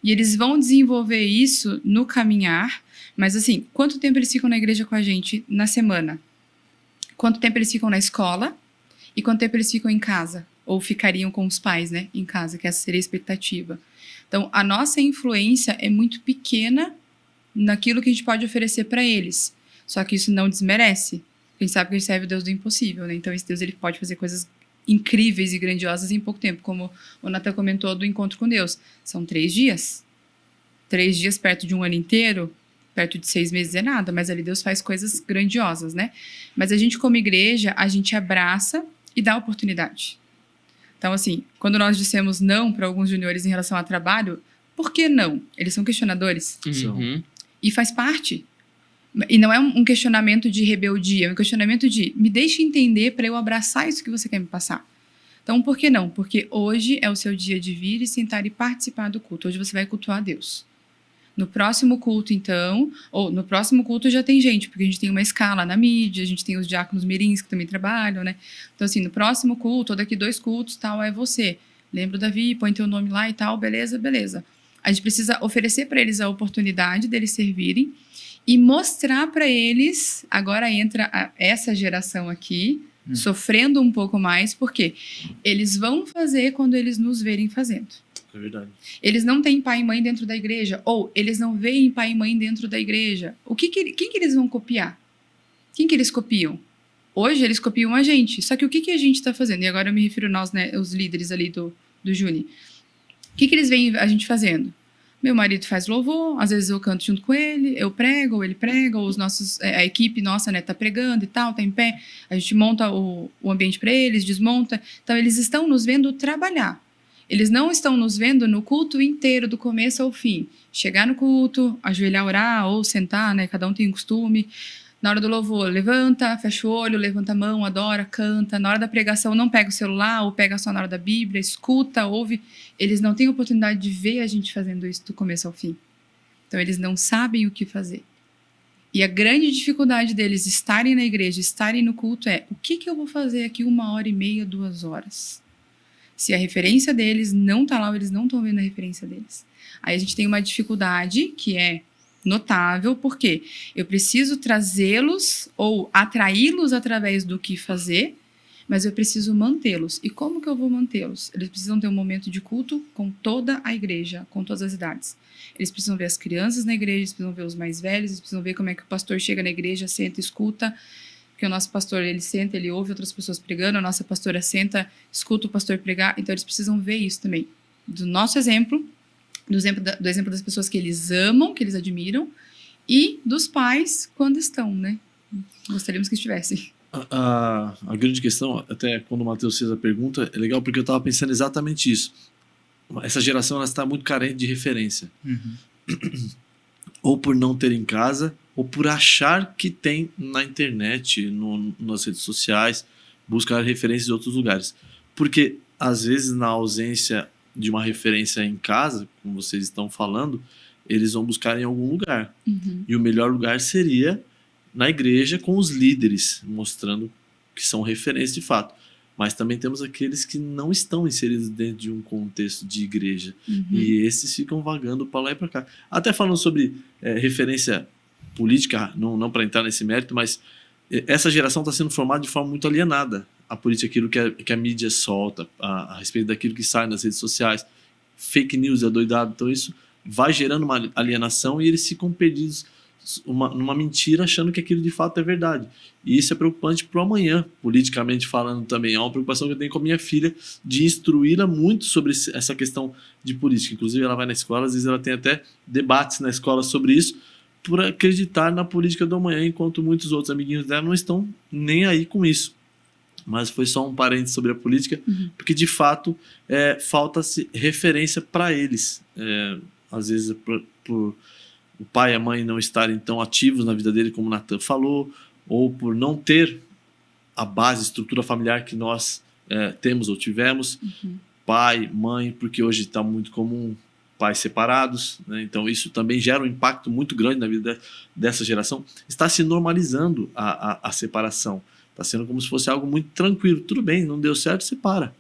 e eles vão desenvolver isso no caminhar. Mas assim, quanto tempo eles ficam na igreja com a gente na semana? Quanto tempo eles ficam na escola? E quanto tempo eles ficam em casa? Ou ficariam com os pais, né, em casa, que essa seria a expectativa. Então a nossa influência é muito pequena naquilo que a gente pode oferecer para eles. Só que isso não desmerece. A gente sabe que ele serve o Deus do impossível, né? Então esse Deus ele pode fazer coisas incríveis e grandiosas em pouco tempo, como o Nathan comentou do encontro com Deus. São 3 dias. 3 dias perto de um ano inteiro, perto de 6 meses é nada, mas ali Deus faz coisas grandiosas, né? Mas a gente como igreja, a gente abraça e dá oportunidade. Então assim, quando nós dissemos não para alguns juniores em relação ao trabalho, por que não? Eles são questionadores. Uhum. E faz parte. E não é um questionamento de rebeldia, é um questionamento de me deixe entender para eu abraçar isso que você quer me passar. Então, por que não? Porque hoje é o seu dia de vir e sentar e participar do culto. Hoje você vai cultuar a Deus. No próximo culto, então, ou no próximo culto já tem gente, porque a gente tem uma escala na mídia, a gente tem os diáconos mirins que também trabalham, né? Então, assim, no próximo culto, ou daqui 2 cultos, tal, é você. Lembra o Davi, põe teu nome lá e tal, beleza, beleza. A gente precisa oferecer para eles a oportunidade deles servirem, e mostrar para eles, agora entra essa geração aqui, sofrendo um pouco mais, porque eles vão fazer quando eles nos verem fazendo. É verdade. Eles não têm pai e mãe dentro da igreja, ou eles não veem pai e mãe dentro da igreja. Quem que eles vão copiar? Quem que eles copiam? Hoje eles copiam a gente, só que o que a gente está fazendo? E agora eu me refiro a nós, né, os líderes ali do Juni. O que eles veem a gente fazendo? Meu marido faz louvor, às vezes eu canto junto com ele, eu prego, ou ele prega, ou a equipe nossa, né, tá pregando e tal, tá em pé, a gente monta o ambiente para eles, desmonta. Então eles estão nos vendo trabalhar. Eles não estão nos vendo no culto inteiro, do começo ao fim. Chegar no culto, ajoelhar, orar, ou sentar, né, cada um tem um costume. Na hora do louvor, levanta, fecha o olho, levanta a mão, adora, canta. Na hora da pregação, não pega o celular ou pega só na hora da Bíblia, escuta, ouve. Eles não têm oportunidade de ver a gente fazendo isso do começo ao fim. Então, eles não sabem o que fazer. E a grande dificuldade deles estarem na igreja, estarem no culto é: o que eu vou fazer aqui 1h30, 2 horas? Se a referência deles não está lá, eles não estão vendo a referência deles. Aí a gente tem uma dificuldade que é notável, porque eu preciso trazê-los ou atraí-los através do que fazer, mas eu preciso mantê-los. E como que eu vou mantê-los? Eles precisam ter um momento de culto com toda a igreja, com todas as idades. Eles precisam ver as crianças na igreja, eles precisam ver os mais velhos, eles precisam ver como é que o pastor chega na igreja, senta, escuta. porque o nosso pastor, ele senta, ele ouve outras pessoas pregando, a nossa pastora senta, escuta o pastor pregar, então eles precisam ver isso também. Do nosso exemplo, do exemplo das pessoas que eles amam, que eles admiram, e dos pais quando estão, né? Gostaríamos que estivessem. A grande questão, até quando o Matheus fez a pergunta, é legal porque eu estava pensando exatamente isso. Essa geração ela está muito carente de referência. Ou por não ter em casa, ou por achar que tem na internet, nas redes sociais, buscar referências de outros lugares. Porque, às vezes, na ausência de uma referência em casa, como vocês estão falando, eles vão buscar em algum lugar. E o melhor lugar seria na igreja com os líderes, mostrando que são referências de fato. Mas também temos aqueles que não estão inseridos dentro de um contexto de igreja. E esses ficam vagando para lá e para cá. Até falando sobre referência política, não para entrar nesse mérito, mas essa geração está sendo formada de forma muito alienada. A política, aquilo que a mídia solta, a respeito daquilo que sai nas redes sociais, fake news, doidado. Então isso vai gerando uma alienação e eles ficam perdidos numa mentira, achando que aquilo de fato é verdade. E isso é preocupante para o amanhã, politicamente falando também. É uma preocupação que eu tenho com a minha filha, de instruí-la muito sobre essa questão de política. Inclusive, ela vai na escola, às vezes ela tem até debates na escola sobre isso, por acreditar na política do amanhã, enquanto muitos outros amiguinhos dela não estão nem aí com isso. Mas foi só um parênteses sobre a política, porque de fato falta-se referência para eles. Às vezes, por o pai e a mãe não estarem tão ativos na vida dele, como o Nathan falou, ou por não ter a base, estrutura familiar que nós temos ou tivemos, pai, mãe, porque hoje está muito comum pais separados, né? Então isso também gera um impacto muito grande na vida dessa geração. Está se normalizando a separação, está sendo como se fosse algo muito tranquilo. Tudo bem, não deu certo, separa.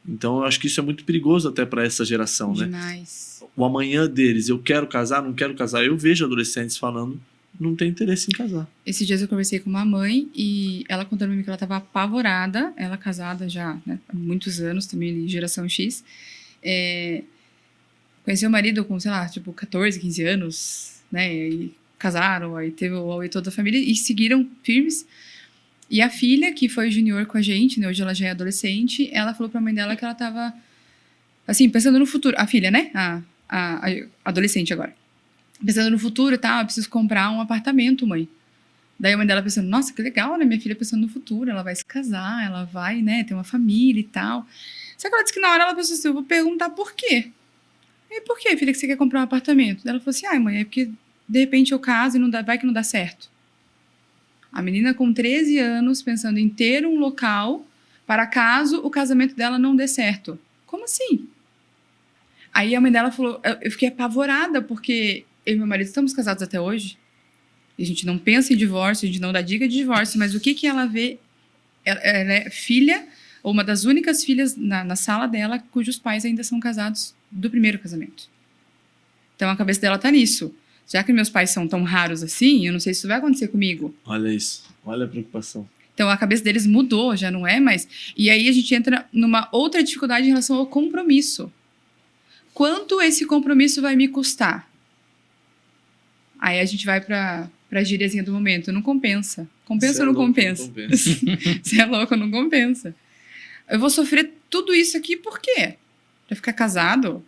Então eu acho que isso é muito perigoso até para essa geração, né? Demais. O amanhã deles, eu quero casar, não quero casar. Eu vejo adolescentes falando, não tem interesse em casar. Esses dias eu conversei com uma mãe e ela contando pra mim que ela estava apavorada, ela casada já, né, há muitos anos, também geração X, conheceu o marido com, sei lá, tipo 14, 15 anos, né, e casaram, aí teve o auê toda a família e seguiram firmes. E a filha, que foi junior com a gente, né, hoje ela já é adolescente, ela falou pra mãe dela que ela tava, assim, pensando no futuro. A filha, né, a adolescente agora. Pensando no futuro e tal, eu preciso comprar um apartamento, mãe. Daí a mãe dela pensando, nossa, que legal, né, minha filha pensando no futuro, ela vai se casar, ela vai, né, ter uma família e tal. Só que ela disse que na hora ela pensou assim, eu vou perguntar por quê. E por que, filha, que você quer comprar um apartamento? Daí ela falou assim, ai, mãe, é porque de repente eu caso e não dá, vai que não dá certo. A menina com 13 anos pensando em ter um local para caso o casamento dela não dê certo. Como assim? Aí a mãe dela falou, eu fiquei apavorada porque eu e meu marido estamos casados até hoje. E a gente não pensa em divórcio, a gente não dá dica de divórcio, mas o que ela vê? Ela é filha, ou uma das únicas filhas na sala dela cujos pais ainda são casados do primeiro casamento. Então a cabeça dela tá nisso. Já que meus pais são tão raros assim, eu não sei se isso vai acontecer comigo. Olha isso, olha a preocupação. Então a cabeça deles mudou, já não é mais. E aí a gente entra numa outra dificuldade em relação ao compromisso. Quanto esse compromisso vai me custar? Aí a gente vai para a gíriazinha do momento. Não compensa. Compensa ou não compensa? Não compensa. Você é louco, não compensa. Eu vou sofrer tudo isso aqui por quê? Pra ficar casado?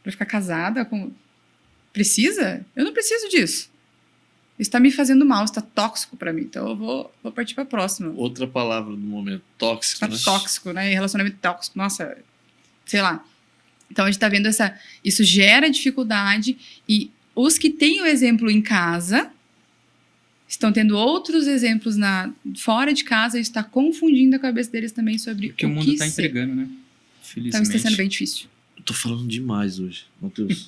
Pra ficar casada com... Precisa? Eu não preciso disso. Isso tá me fazendo mal, isso tá tóxico pra mim. Então eu vou partir pra próxima. Outra palavra do momento, tóxico, tá, né? Tóxico, né? Relacionamento tóxico. Nossa, sei lá. Então a gente tá vendo isso gera dificuldade e os que têm o exemplo em casa estão tendo outros exemplos fora de casa e isso está confundindo a cabeça deles também sobre porque o mundo está entregando, né? Felizmente. Então isso está sendo bem difícil. Eu tô falando demais hoje, Matheus.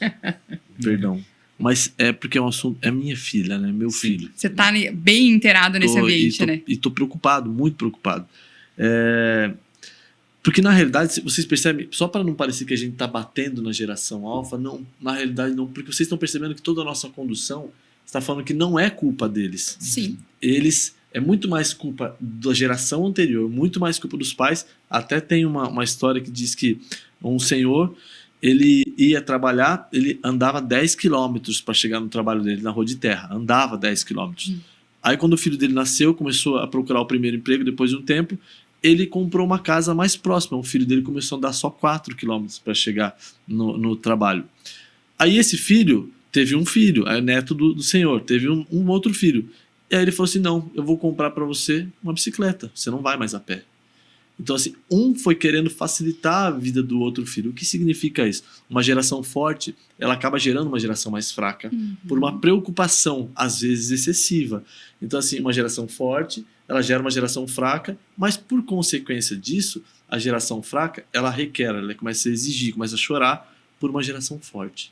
Perdão. Mas é porque é um assunto... É minha filha, né? Meu filho. Você tá bem inteirado nesse ambiente, né? E tô preocupado, muito preocupado. Porque na realidade, vocês percebem, só para não parecer que a gente tá batendo na geração alfa, não, na realidade não, porque vocês estão percebendo que toda a nossa condução está falando que não é culpa deles. Sim. É muito mais culpa da geração anterior, muito mais culpa dos pais. Até tem uma história que diz que um senhor, ele ia trabalhar, ele andava 10 quilômetros para chegar no trabalho dele, na rua de terra, andava 10 quilômetros. Aí quando o filho dele nasceu, começou a procurar o primeiro emprego depois de um tempo, ele comprou uma casa mais próxima. O filho dele começou a andar só 4 quilômetros para chegar no trabalho. Aí esse filho teve um filho, é neto do senhor, teve um outro filho. E aí ele falou assim, não, eu vou comprar para você uma bicicleta, você não vai mais a pé. Então assim, um foi querendo facilitar a vida do outro filho. O que significa isso? Uma geração forte, ela acaba gerando uma geração mais fraca por uma preocupação, às vezes excessiva. Então assim, uma geração forte, ela gera uma geração fraca, mas por consequência disso, a geração fraca, ela requer, ela começa a exigir, começa a chorar por uma geração forte.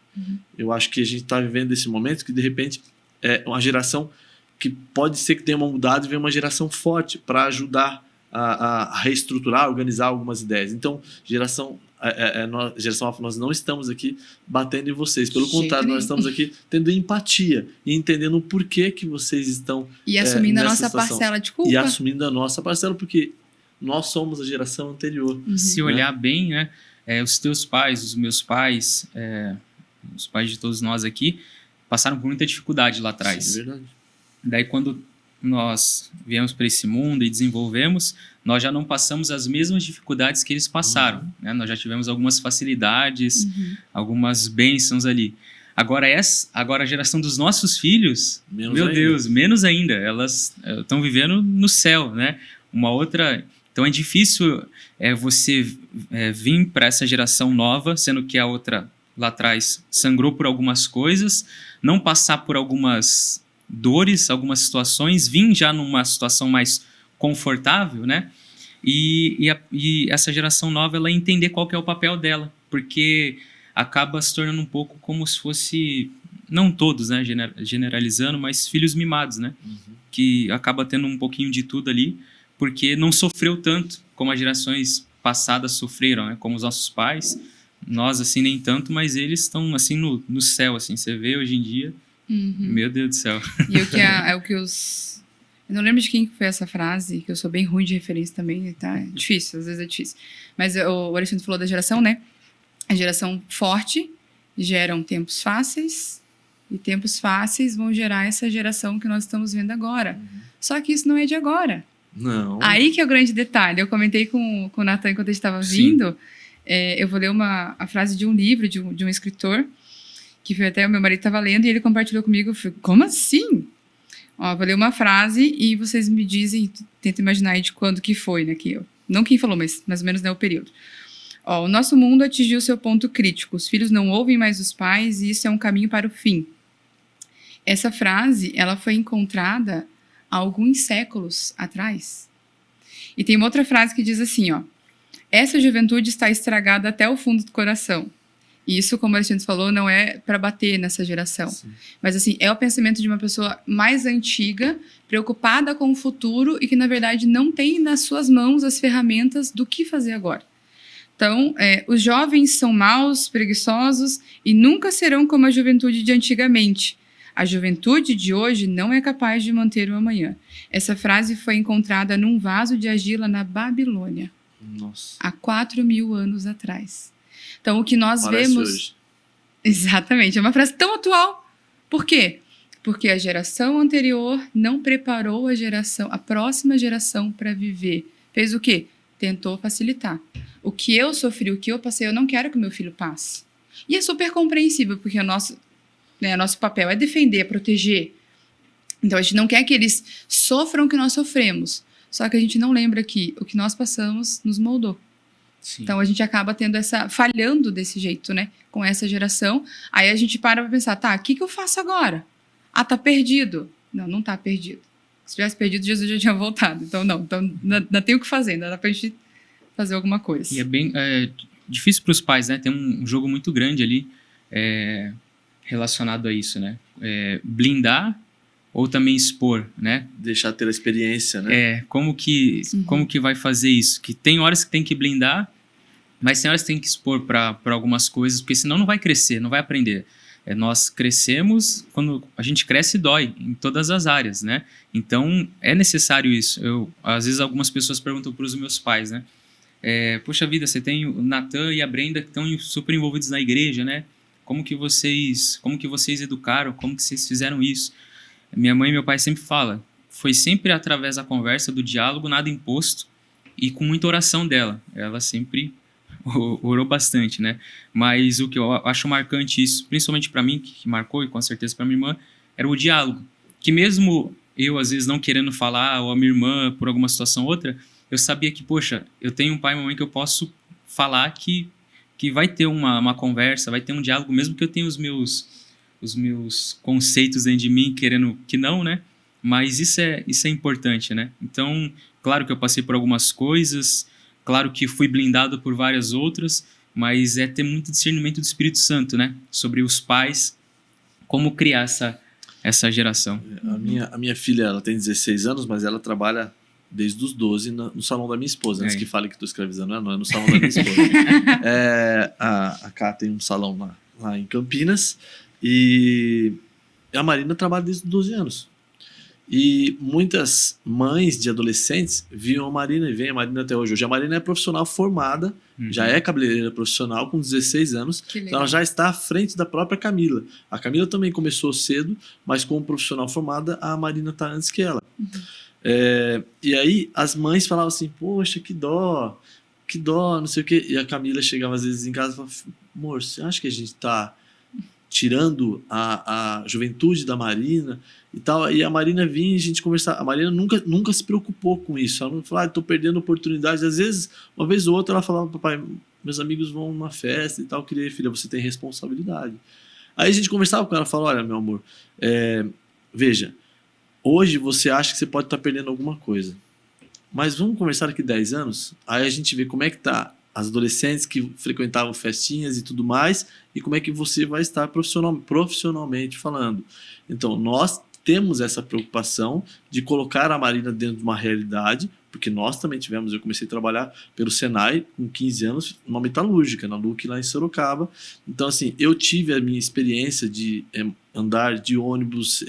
Eu acho que a gente está vivendo esse momento que de repente é uma geração que pode ser que tenha uma mudada e venha uma geração forte para ajudar a reestruturar, organizar algumas ideias. Então, geração Alfa, nós não estamos aqui batendo em vocês. Pelo contrário, nós estamos aqui tendo empatia e entendendo o porquê que vocês estão e assumindo a nossa situação. Parcela de culpa. E assumindo a nossa parcela, porque nós somos a geração anterior. Se olhar bem, né, os teus pais, os meus pais, os pais de todos nós aqui, passaram por muita dificuldade lá atrás. Sim, é verdade. Daí, quando nós viemos para esse mundo e desenvolvemos, nós já não passamos as mesmas dificuldades que eles passaram. Né? Nós já tivemos algumas facilidades, algumas bênçãos ali. Agora a geração dos nossos filhos, Deus, menos ainda. Elas estão vivendo no céu, né? Uma outra... Então é difícil você vir para essa geração nova, sendo que a outra lá atrás sangrou por algumas coisas, não passar por algumas dores, algumas situações, vim já numa situação mais confortável, né? E essa geração nova, ela entender qual que é o papel dela, porque acaba se tornando um pouco como se fosse, não todos, né, generalizando, mas filhos mimados, né? Que acaba tendo um pouquinho de tudo ali, porque não sofreu tanto como as gerações passadas sofreram, né? Como os nossos pais, nós assim nem tanto, mas eles estão assim no céu, assim, você vê hoje em dia. Meu Deus do céu. E o que os... Eu não lembro de quem foi essa frase, que eu sou bem ruim de referência também, tá? É difícil, às vezes é difícil. Mas o Alexandre falou da geração, né? A geração forte geram tempos fáceis, e tempos fáceis vão gerar essa geração que nós estamos vendo agora. Só que isso não é de agora. Não. Aí que é o grande detalhe. Eu comentei com o Nathan enquanto a gente estava vindo. Eu vou ler a frase de um livro, de um escritor, que foi até o meu marido estava lendo, e ele compartilhou comigo. Eu falei, como assim? Ó, vou ler uma frase e vocês me dizem, tenta imaginar aí de quando que foi, né? Não quem falou, mas mais ou menos, né, o período. Ó, o nosso mundo atingiu seu ponto crítico. Os filhos não ouvem mais os pais e isso é um caminho para o fim. Essa frase, ela foi encontrada há alguns séculos atrás. E tem uma outra frase que diz assim, ó: essa juventude está estragada até o fundo do coração. E isso, como a Alexandre falou, não é para bater nessa geração. Sim. Mas, assim, é o pensamento de uma pessoa mais antiga, preocupada com o futuro e que, na verdade, não tem nas suas mãos as ferramentas do que fazer agora. Então, os jovens são maus, preguiçosos e nunca serão como a juventude de antigamente. A juventude de hoje não é capaz de manter o amanhã. Essa frase foi encontrada num vaso de argila na Babilônia. Nossa. Há 4.000 anos atrás. Então, o que nós Parece vemos... hoje. Exatamente, é uma frase tão atual. Por quê? Porque a geração anterior não preparou a próxima geração para viver. Fez o quê? Tentou facilitar. O que eu sofri, o que eu passei, eu não quero que o meu filho passe. E é super compreensível, porque o nosso papel é defender, é proteger. Então, a gente não quer que eles sofram o que nós sofremos. Só que a gente não lembra que o que nós passamos nos moldou. Sim. Então a gente acaba falhando desse jeito, né? Com essa geração. Aí a gente para pensar, tá, o que eu faço agora? Ah, tá perdido. Não tá perdido. Se tivesse perdido, Jesus já tinha voltado. Então ainda tem o que fazer, ainda dá pra gente fazer alguma coisa. E é bem difícil pros pais, né? Tem um jogo muito grande ali relacionado a isso, né? Blindar ou também expor, né? Deixar ter a experiência, né? Como que vai fazer isso? Que tem horas que tem que blindar, mas tem horas que tem que expor para algumas coisas, porque senão não vai crescer, não vai aprender. Nós crescemos, quando a gente cresce dói em todas as áreas, né? Então é necessário isso. Às vezes algumas pessoas perguntam para os meus pais, né? Poxa vida, você tem o Nathan e a Brenda que estão super envolvidos na igreja, né? Como que vocês educaram? Como que vocês fizeram isso? Minha mãe e meu pai sempre falam, foi sempre através da conversa, do diálogo, nada imposto e com muita oração dela. Ela sempre orou bastante, né? Mas o que eu acho marcante isso, principalmente para mim, que marcou e com certeza para minha irmã, era o diálogo. Que mesmo eu, às vezes, não querendo falar, ou a minha irmã, por alguma situação ou outra, eu sabia que, poxa, eu tenho um pai e uma mãe que eu posso falar que vai ter uma conversa, vai ter um diálogo, mesmo que eu tenha os meus conceitos dentro de mim, querendo que não, né? Mas isso é importante, né? Então, claro que eu passei por algumas coisas, claro que fui blindado por várias outras, mas é ter muito discernimento do Espírito Santo, né? Sobre os pais, como criar essa geração. A minha filha, ela tem 16 anos, mas ela trabalha desde os 12 no salão da minha esposa. Antes que fale que estou escravizando ela, não, é no salão da minha esposa. A Ká tem um salão lá em Campinas e a Marina trabalha desde os 12 anos. E muitas mães de adolescentes viam a Marina e veem a Marina até hoje. Hoje a Marina é profissional formada, já é cabeleireira profissional com 16 anos. Então ela já está à frente da própria Camila. A Camila também começou cedo, mas como profissional formada, a Marina está antes que ela. E aí as mães falavam assim, poxa, que dó, não sei o quê. E a Camila chegava às vezes em casa e falava, amor, você acha que a gente está tirando a juventude da Marina e tal? E a Marina vinha e a gente conversava. A Marina nunca se preocupou com isso. Ela não falou, estou perdendo oportunidades. Às vezes, uma vez ou outra, ela falava, papai, meus amigos vão numa festa e tal. Eu queria, filha, você tem responsabilidade. Aí a gente conversava com ela e falou, olha, meu amor, veja, hoje você acha que você pode estar perdendo alguma coisa, mas vamos conversar daqui 10 anos? Aí a gente vê como é que tá as adolescentes que frequentavam festinhas e tudo mais, e como é que você vai estar profissionalmente falando. Então, nós temos essa preocupação de colocar a Marina dentro de uma realidade, porque nós também tivemos, eu comecei a trabalhar pelo Senai com 15 anos, numa metalúrgica, na LUC lá em Sorocaba. Então, assim, eu tive a minha experiência de andar de ônibus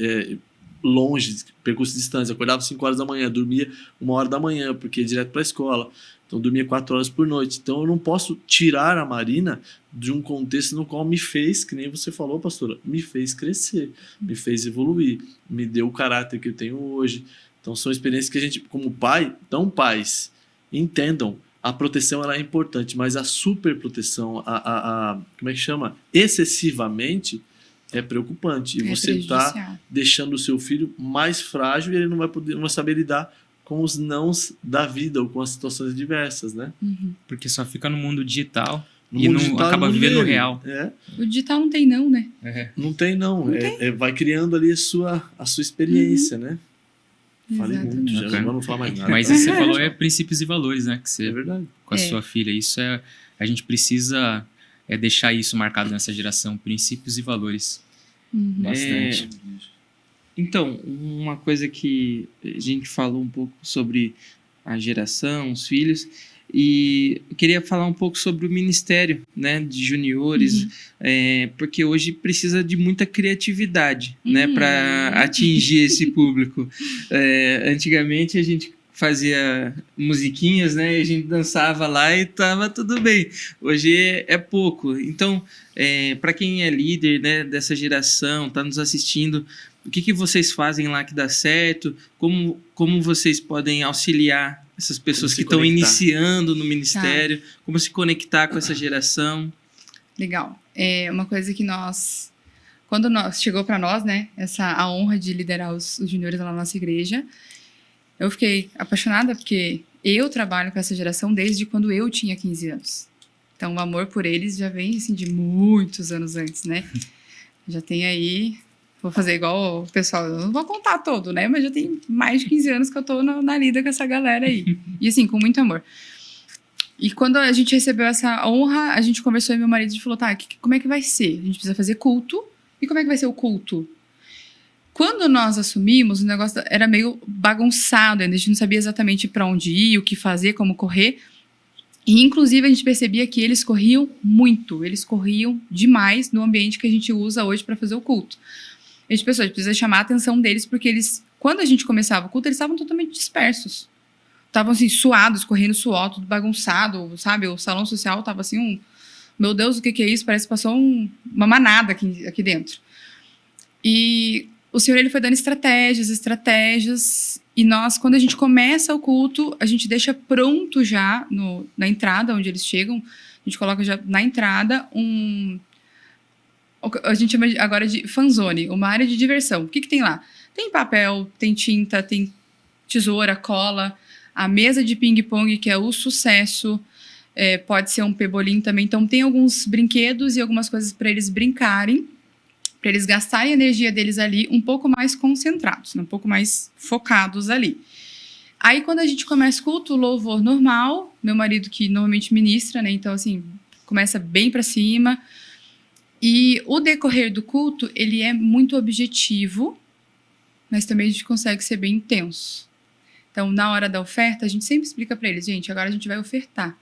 longe, percurso distante, acordava às 5 horas da manhã, dormia 1 hora da manhã, porque ia direto para a escola. Então, dormia 4 horas por noite. Então, eu não posso tirar a Marina de um contexto no qual me fez, que nem você falou, pastora, me fez crescer, me fez evoluir, me deu o caráter que eu tenho hoje. Então, são experiências que a gente, como pai, então pais, entendam, a proteção ela é importante, mas a superproteção, como é que chama? Excessivamente, é preocupante. E você está deixando o seu filho mais frágil e ele não vai saber lidar com os nãos da vida ou com as situações diversas, né? Porque só fica no mundo digital e não acaba vivendo no real. O digital não tem não, né? Não tem não. Vai criando ali a sua experiência, né? Falei muito, já não vamos falar mais nada. Mas isso que você falou é princípios e valores, né? Que você, é verdade. Com a sua filha. Isso a gente precisa deixar isso marcado nessa geração, princípios e valores. Bastante. Então, uma coisa que a gente falou um pouco sobre a geração, os filhos, e eu queria falar um pouco sobre o ministério, né, de juniores, porque hoje precisa de muita criatividade, né, para atingir esse público. Antigamente a gente fazia musiquinhas, né, e a gente dançava lá e tava tudo bem. Hoje é pouco. Então, para quem é líder, né, dessa geração, tá nos assistindo, o que vocês fazem lá que dá certo? Como vocês podem auxiliar essas pessoas que estão iniciando no ministério? Como se conectar com essa geração? Legal. Uma coisa que quando chegou para nós, né, a honra de liderar os juniores lá na nossa igreja, eu fiquei apaixonada porque eu trabalho com essa geração desde quando eu tinha 15 anos. Então, o amor por eles já vem assim, de muitos anos antes, né? Já tem aí... Vou fazer igual o pessoal, eu não vou contar todo, né? Mas já tem mais de 15 anos que eu tô na lida com essa galera aí. E assim, com muito amor. E quando a gente recebeu essa honra, a gente conversou e meu marido falou, como é que vai ser? A gente precisa fazer culto. E como é que vai ser o culto? Quando nós assumimos, o negócio era meio bagunçado ainda. A gente não sabia exatamente para onde ir, o que fazer, como correr. E, inclusive, a gente percebia que eles corriam muito. Eles corriam demais no ambiente que a gente usa hoje para fazer o culto. A gente pensou, a gente precisa chamar a atenção deles, porque quando a gente começava o culto, eles estavam totalmente dispersos. Estavam assim, suados, correndo suor, tudo bagunçado, sabe? O salão social estava assim, meu Deus, o que é isso? Parece que passou uma manada aqui dentro. E o Senhor ele foi dando estratégias, e nós, quando a gente começa o culto, a gente deixa pronto já na entrada, onde eles chegam, a gente coloca já na entrada a gente chama agora de fanzone, uma área de diversão. O que tem lá? Tem papel, tem tinta, tem tesoura, cola, a mesa de ping-pong, que é o sucesso, pode ser um pebolim também. Então, tem alguns brinquedos e algumas coisas para eles brincarem, para eles gastarem a energia deles ali um pouco mais concentrados, um pouco mais focados ali. Aí, quando a gente começa o culto, louvor normal, meu marido que normalmente ministra, né? Então, assim, começa bem para cima. E o decorrer do culto, ele é muito objetivo, mas também a gente consegue ser bem intenso. Então, na hora da oferta, a gente sempre explica para eles, gente, agora a gente vai ofertar.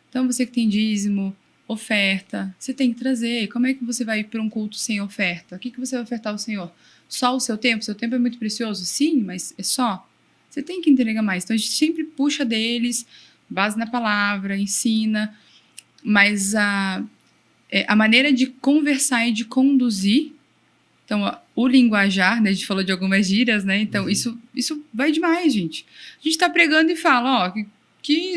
Então, você que tem dízimo, oferta, você tem que trazer. Como é que você vai para um culto sem oferta? O que você vai ofertar ao Senhor? Só o seu tempo? Seu tempo é muito precioso? Sim, mas é só. Você tem que entregar mais. Então, a gente sempre puxa deles, base na palavra, ensina, mas a maneira de conversar e de conduzir, então, o linguajar, né, a gente falou de algumas gírias, né, então isso vai demais, gente. A gente tá pregando e fala,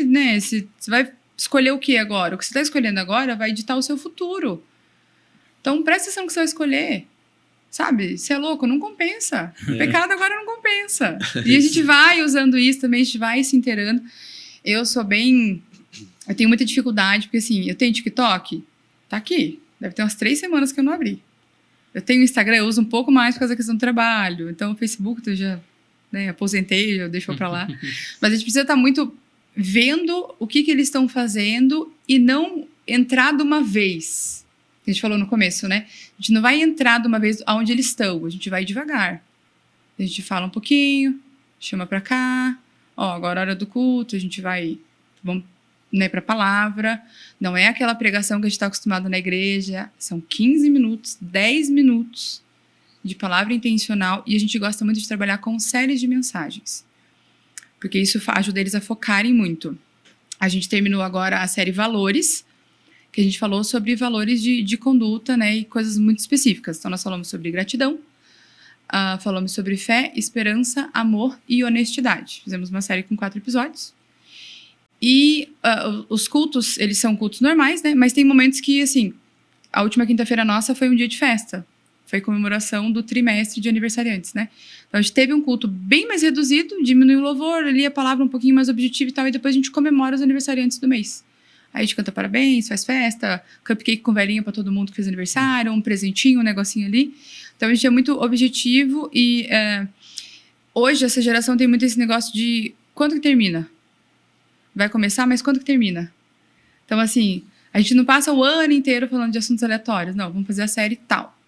né, você vai escolher o que agora? O que você tá escolhendo agora vai ditar o seu futuro. Então, presta atenção no que você vai escolher. Sabe? Você é louco, não compensa. Pecado agora não compensa. E a gente vai usando isso também, a gente vai se inteirando. Eu tenho muita dificuldade, porque assim, eu tenho TikTok, tá aqui. Deve ter umas 3 semanas que eu não abri. Eu tenho Instagram, eu uso um pouco mais por causa da questão do trabalho. Então, o Facebook eu já aposentei, já deixou pra lá. Mas a gente precisa estar muito vendo o que eles estão fazendo e não entrar de uma vez. A gente falou no começo, né? A gente não vai entrar de uma vez aonde eles estão, a gente vai devagar. A gente fala um pouquinho, chama pra cá, agora é a hora do culto, a gente vamos, né, pra palavra. Não é aquela pregação que a gente está acostumado na igreja, são 15 minutos, 10 minutos de palavra intencional, e a gente gosta muito de trabalhar com séries de mensagens, porque isso ajuda eles a focarem muito. A gente terminou agora a série Valores, que a gente falou sobre valores de conduta, né, e coisas muito específicas. Então, nós falamos sobre gratidão, falamos sobre fé, esperança, amor e honestidade. Fizemos uma série com 4 episódios. E os cultos, eles são cultos normais, né, mas tem momentos que, assim, a última quinta-feira nossa foi um dia de festa. Foi comemoração do trimestre de aniversariantes, né? Então, a gente teve um culto bem mais reduzido, diminuiu o louvor, ali a palavra um pouquinho mais objetiva e tal, e depois a gente comemora os aniversariantes do mês. Aí a gente canta parabéns, faz festa, cupcake com velhinha pra todo mundo que fez aniversário, um presentinho, um negocinho ali. Então a gente é muito objetivo e hoje essa geração tem muito esse negócio de quando que termina? Vai começar, mas quando que termina? Então assim, a gente não passa o ano inteiro falando de assuntos aleatórios. Não, vamos fazer a série tal.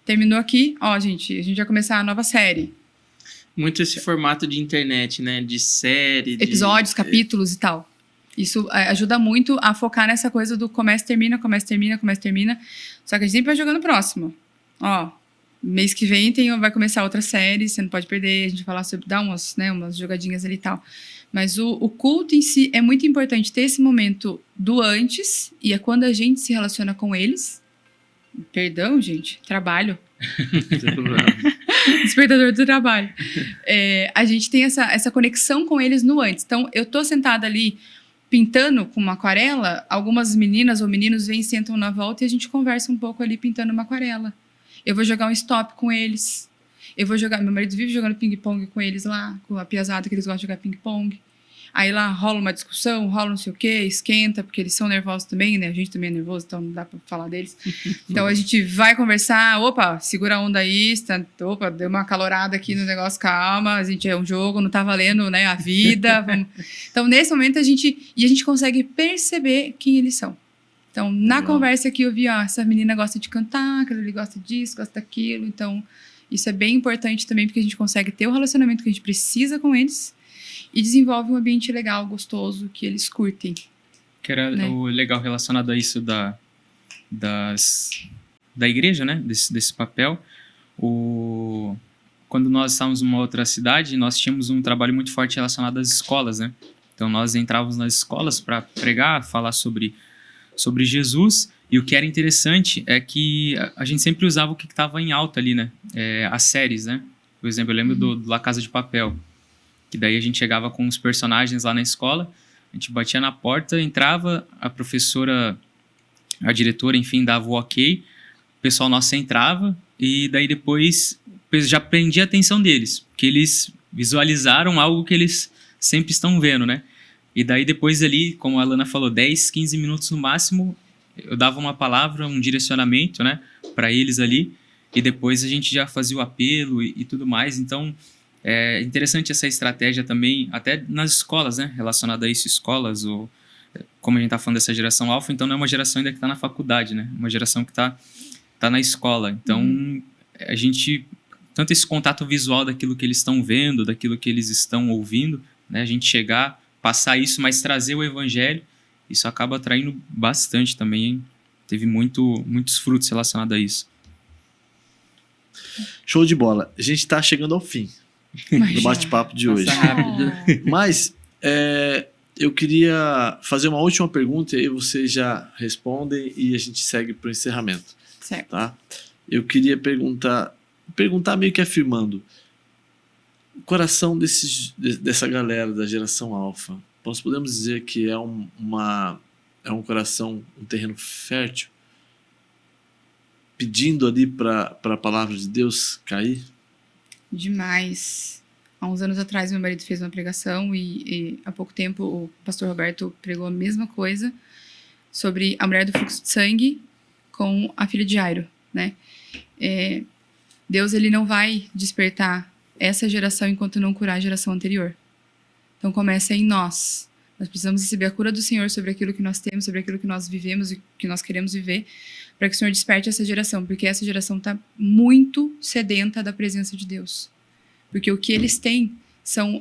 Terminou aqui, gente, a gente vai começar a nova série. Muito esse formato de internet, né? De série. Episódios, capítulos e tal. Isso ajuda muito a focar nessa coisa do começa, termina. Só que a gente sempre vai jogando próximo. Mês que vem vai começar outra série, você não pode perder, a gente vai falar sobre, dar umas jogadinhas ali e tal. Mas o culto em si é muito importante ter esse momento do antes, e é quando a gente se relaciona com eles. Perdão, gente, trabalho. Despertador do trabalho. A gente tem essa conexão com eles no antes. Então, eu tô sentada ali pintando com uma aquarela, algumas meninas ou meninos vêm, sentam na volta e a gente conversa um pouco ali pintando uma aquarela. Eu vou jogar um stop com eles. Meu marido vive jogando ping-pong com eles lá, com a piazada que eles gostam de jogar ping-pong. Aí lá rola uma discussão, rola não sei o quê, esquenta, porque eles são nervosos também, né? A gente também é nervoso, então não dá pra falar deles. Então a gente vai conversar, segura a onda aí, deu uma calorada aqui no negócio, calma, a gente é um jogo, não tá valendo, né, a vida. Vamos... Então nesse momento a gente consegue perceber quem eles são. Então na conversa que eu vi, essa menina gosta de cantar, aquela ali gosta disso, gosta daquilo, então isso é bem importante também, porque a gente consegue ter o relacionamento que a gente precisa com eles, e desenvolve um ambiente legal, gostoso, que eles curtem. Que era, né, o legal relacionado a isso da igreja, né? Desse papel. Quando nós estávamos numa outra cidade, nós tínhamos um trabalho muito forte relacionado às escolas, né? Então nós entrávamos nas escolas para pregar, falar sobre Jesus, E o que era interessante é que a gente sempre usava o que estava em alta ali, né? As séries, né? Por exemplo, eu lembro do La Casa de Papel, que daí a gente chegava com os personagens lá na escola, a gente batia na porta, entrava, a professora, a diretora, enfim, dava o ok, o pessoal nosso entrava, e daí depois já prendia a atenção deles, porque eles visualizaram algo que eles sempre estão vendo, né? E daí depois ali, como a Alana falou, 10, 15 minutos no máximo, eu dava uma palavra, um direcionamento, né, para eles ali, e depois a gente já fazia o apelo e tudo mais. Então, é interessante essa estratégia também, até nas escolas, né, relacionada a isso, escolas, ou como a gente tá falando dessa geração alfa, então não é uma geração ainda que está na faculdade, né, uma geração que tá na escola. Então, a gente, tanto esse contato visual daquilo que eles estão vendo, daquilo que eles estão ouvindo, né, a gente chegar, passar isso, mas trazer o evangelho, isso acaba atraindo bastante também, hein? Teve muitos frutos relacionados a isso. Show de bola. A gente está chegando ao fim do bate-papo de hoje. Passa rápido. Mas eu queria fazer uma última pergunta e aí vocês já respondem e a gente segue para o encerramento. Certo. Tá? Eu queria perguntar meio que afirmando o coração dessa galera da geração alfa. Nós podemos dizer que é um coração, um terreno fértil, pedindo ali para a palavra de Deus cair? Demais. Há uns anos atrás, meu marido fez uma pregação e há pouco tempo o pastor Roberto pregou a mesma coisa sobre a mulher do fluxo de sangue com a filha de Jairo, né? Deus, ele não vai despertar essa geração enquanto não curar a geração anterior. Então começa em nós. Nós precisamos receber a cura do Senhor sobre aquilo que nós temos, sobre aquilo que nós vivemos e que nós queremos viver, para que o Senhor desperte essa geração, porque essa geração está muito sedenta da presença de Deus. Porque o que eles têm são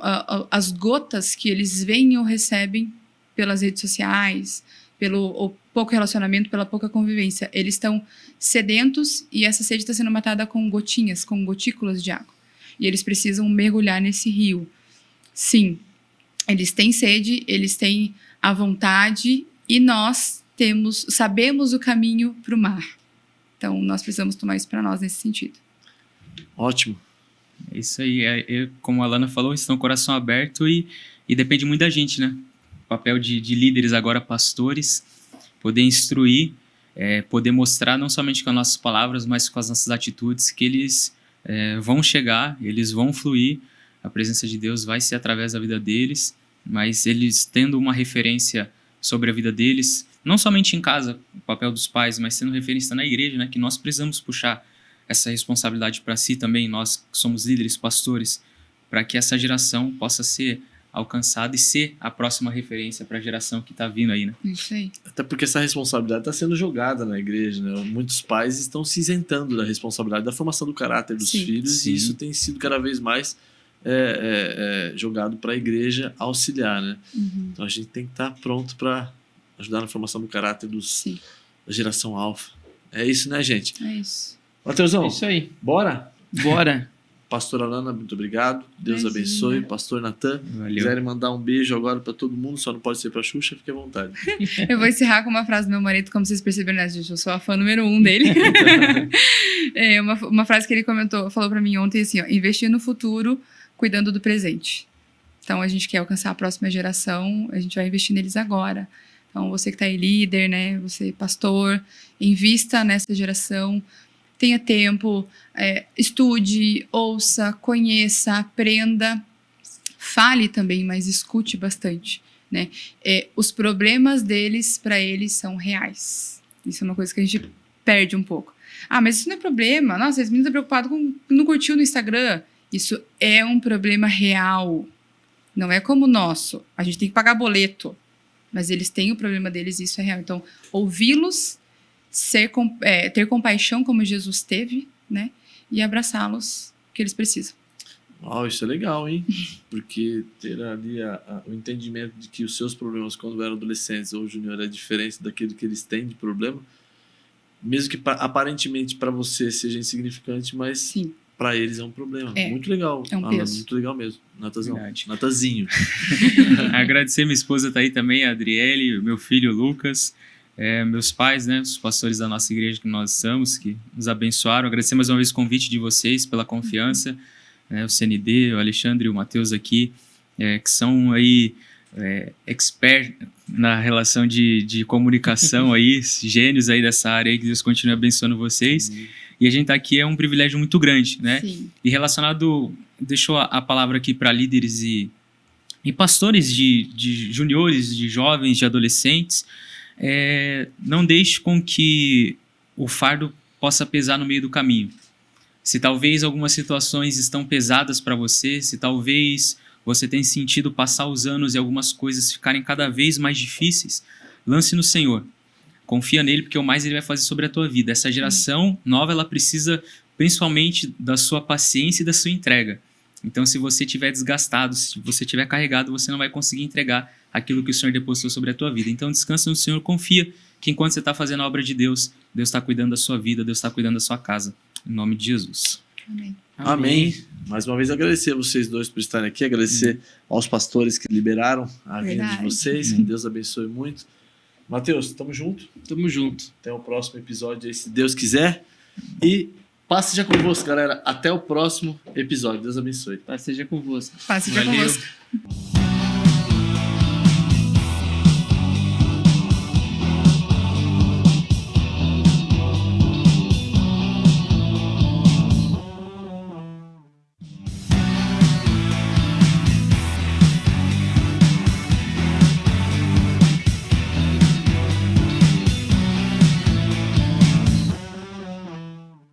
as gotas que eles veem ou recebem pelas redes sociais, pelo pouco relacionamento, pela pouca convivência. Eles estão sedentos e essa sede está sendo matada com gotinhas, com gotículas de água. E eles precisam mergulhar nesse rio. Sim, eles têm sede, eles têm a vontade e nós sabemos o caminho para o mar. Então, nós precisamos tomar isso para nós nesse sentido. Ótimo. É isso aí. Como a Alana falou, estão com o coração aberto e depende muito da gente, né? O papel de líderes agora, pastores, poder instruir, poder mostrar não somente com as nossas palavras, mas com as nossas atitudes, que eles vão chegar, eles vão fluir, a presença de Deus vai ser através da vida deles, mas eles tendo uma referência sobre a vida deles, não somente em casa, o papel dos pais, mas tendo referência na igreja, né, que nós precisamos puxar essa responsabilidade para si também, nós que somos líderes, pastores, para que essa geração possa ser alcançada e ser a próxima referência para a geração que está vindo aí, né? Isso aí. Até porque essa responsabilidade está sendo jogada na igreja, né? Muitos pais estão se isentando da responsabilidade da formação do caráter dos filhos, sim. E isso tem sido cada vez mais jogado para a igreja auxiliar, né? Uhum. Então a gente tem que estar pronto para ajudar na formação do caráter da geração alfa. É isso, né, gente? É isso. Mateusão, É isso aí. bora? Bora. Pastor Alana, muito obrigado. Deus Imagina. abençoe. Pastor Natan, Valeu. quiserem mandar um beijo agora para todo mundo, só não pode ser para Xuxa, fique à vontade. Eu vou encerrar com uma frase do meu marido, como vocês perceberam, né, gente? Eu sou a fã número 1 dele. Uma frase que ele falou pra mim ontem, assim, ó, investir no futuro, cuidando do presente. Então, a gente quer alcançar a próxima geração, a gente vai investir neles agora. Então, você que tá aí líder, né, você pastor, invista nessa geração, tenha tempo, estude, ouça, conheça, aprenda, fale também, mas escute bastante, né? Os problemas deles, para eles, são reais. Isso é uma coisa que a gente perde um pouco. Ah, mas isso não é problema. Nossa, esse menino tá preocupado com não curtiu no Instagram. Isso é um problema real. Não é como o nosso. A gente tem que pagar boleto. Mas eles têm o problema deles e isso é real. Então, ouvi-los, ter compaixão como Jesus teve, né? E abraçá-los que eles precisam. Uau, isso é legal, hein? Porque ter ali o entendimento de que os seus problemas quando eram adolescentes ou júnior é diferente daquele que eles têm de problema, mesmo que aparentemente para você seja insignificante, mas Sim. para eles é um problema. Muito legal. É um peso. Muito legal mesmo. Natazão. Verdade. Natazinho. Agradecer minha esposa tá aí também, a Adriele, meu filho Lucas. meus pais, né, os pastores da nossa igreja que nós estamos, que nos abençoaram. Agradecer mais uma vez o convite de vocês, pela confiança, o CND, o Alexandre e o Matheus aqui, que são aí expert na relação de comunicação aí, gênios aí dessa área aí, que Deus continue abençoando vocês. E a gente tá aqui é um privilégio muito grande, né? Sim. E relacionado, deixou a palavra aqui para líderes e pastores de juniores, de jovens, de adolescentes, não deixe com que o fardo possa pesar no meio do caminho. Se talvez algumas situações estão pesadas para você, se talvez você tenha sentido passar os anos e algumas coisas ficarem cada vez mais difíceis, lance no Senhor. Confia nele, porque o mais ele vai fazer sobre a tua vida. Essa geração nova, ela precisa principalmente da sua paciência e da sua entrega. Então, se você estiver desgastado, se você estiver carregado, você não vai conseguir entregar aquilo que o Senhor depositou sobre a tua vida. Então, descansa no Senhor, confia que enquanto você está fazendo a obra de Deus, Deus está cuidando da sua vida, Deus está cuidando da sua casa. Em nome de Jesus. Amém. Amém. Mais uma vez agradecer a vocês dois por estarem aqui, agradecer aos pastores que liberaram a vinda de vocês, que Deus abençoe muito. Matheus, tamo junto. Tamo junto. Até o próximo episódio aí, se Deus quiser. E paz seja convosco, galera. Até o próximo episódio. Deus abençoe. Paz seja convosco. Paz seja Valeu. convosco.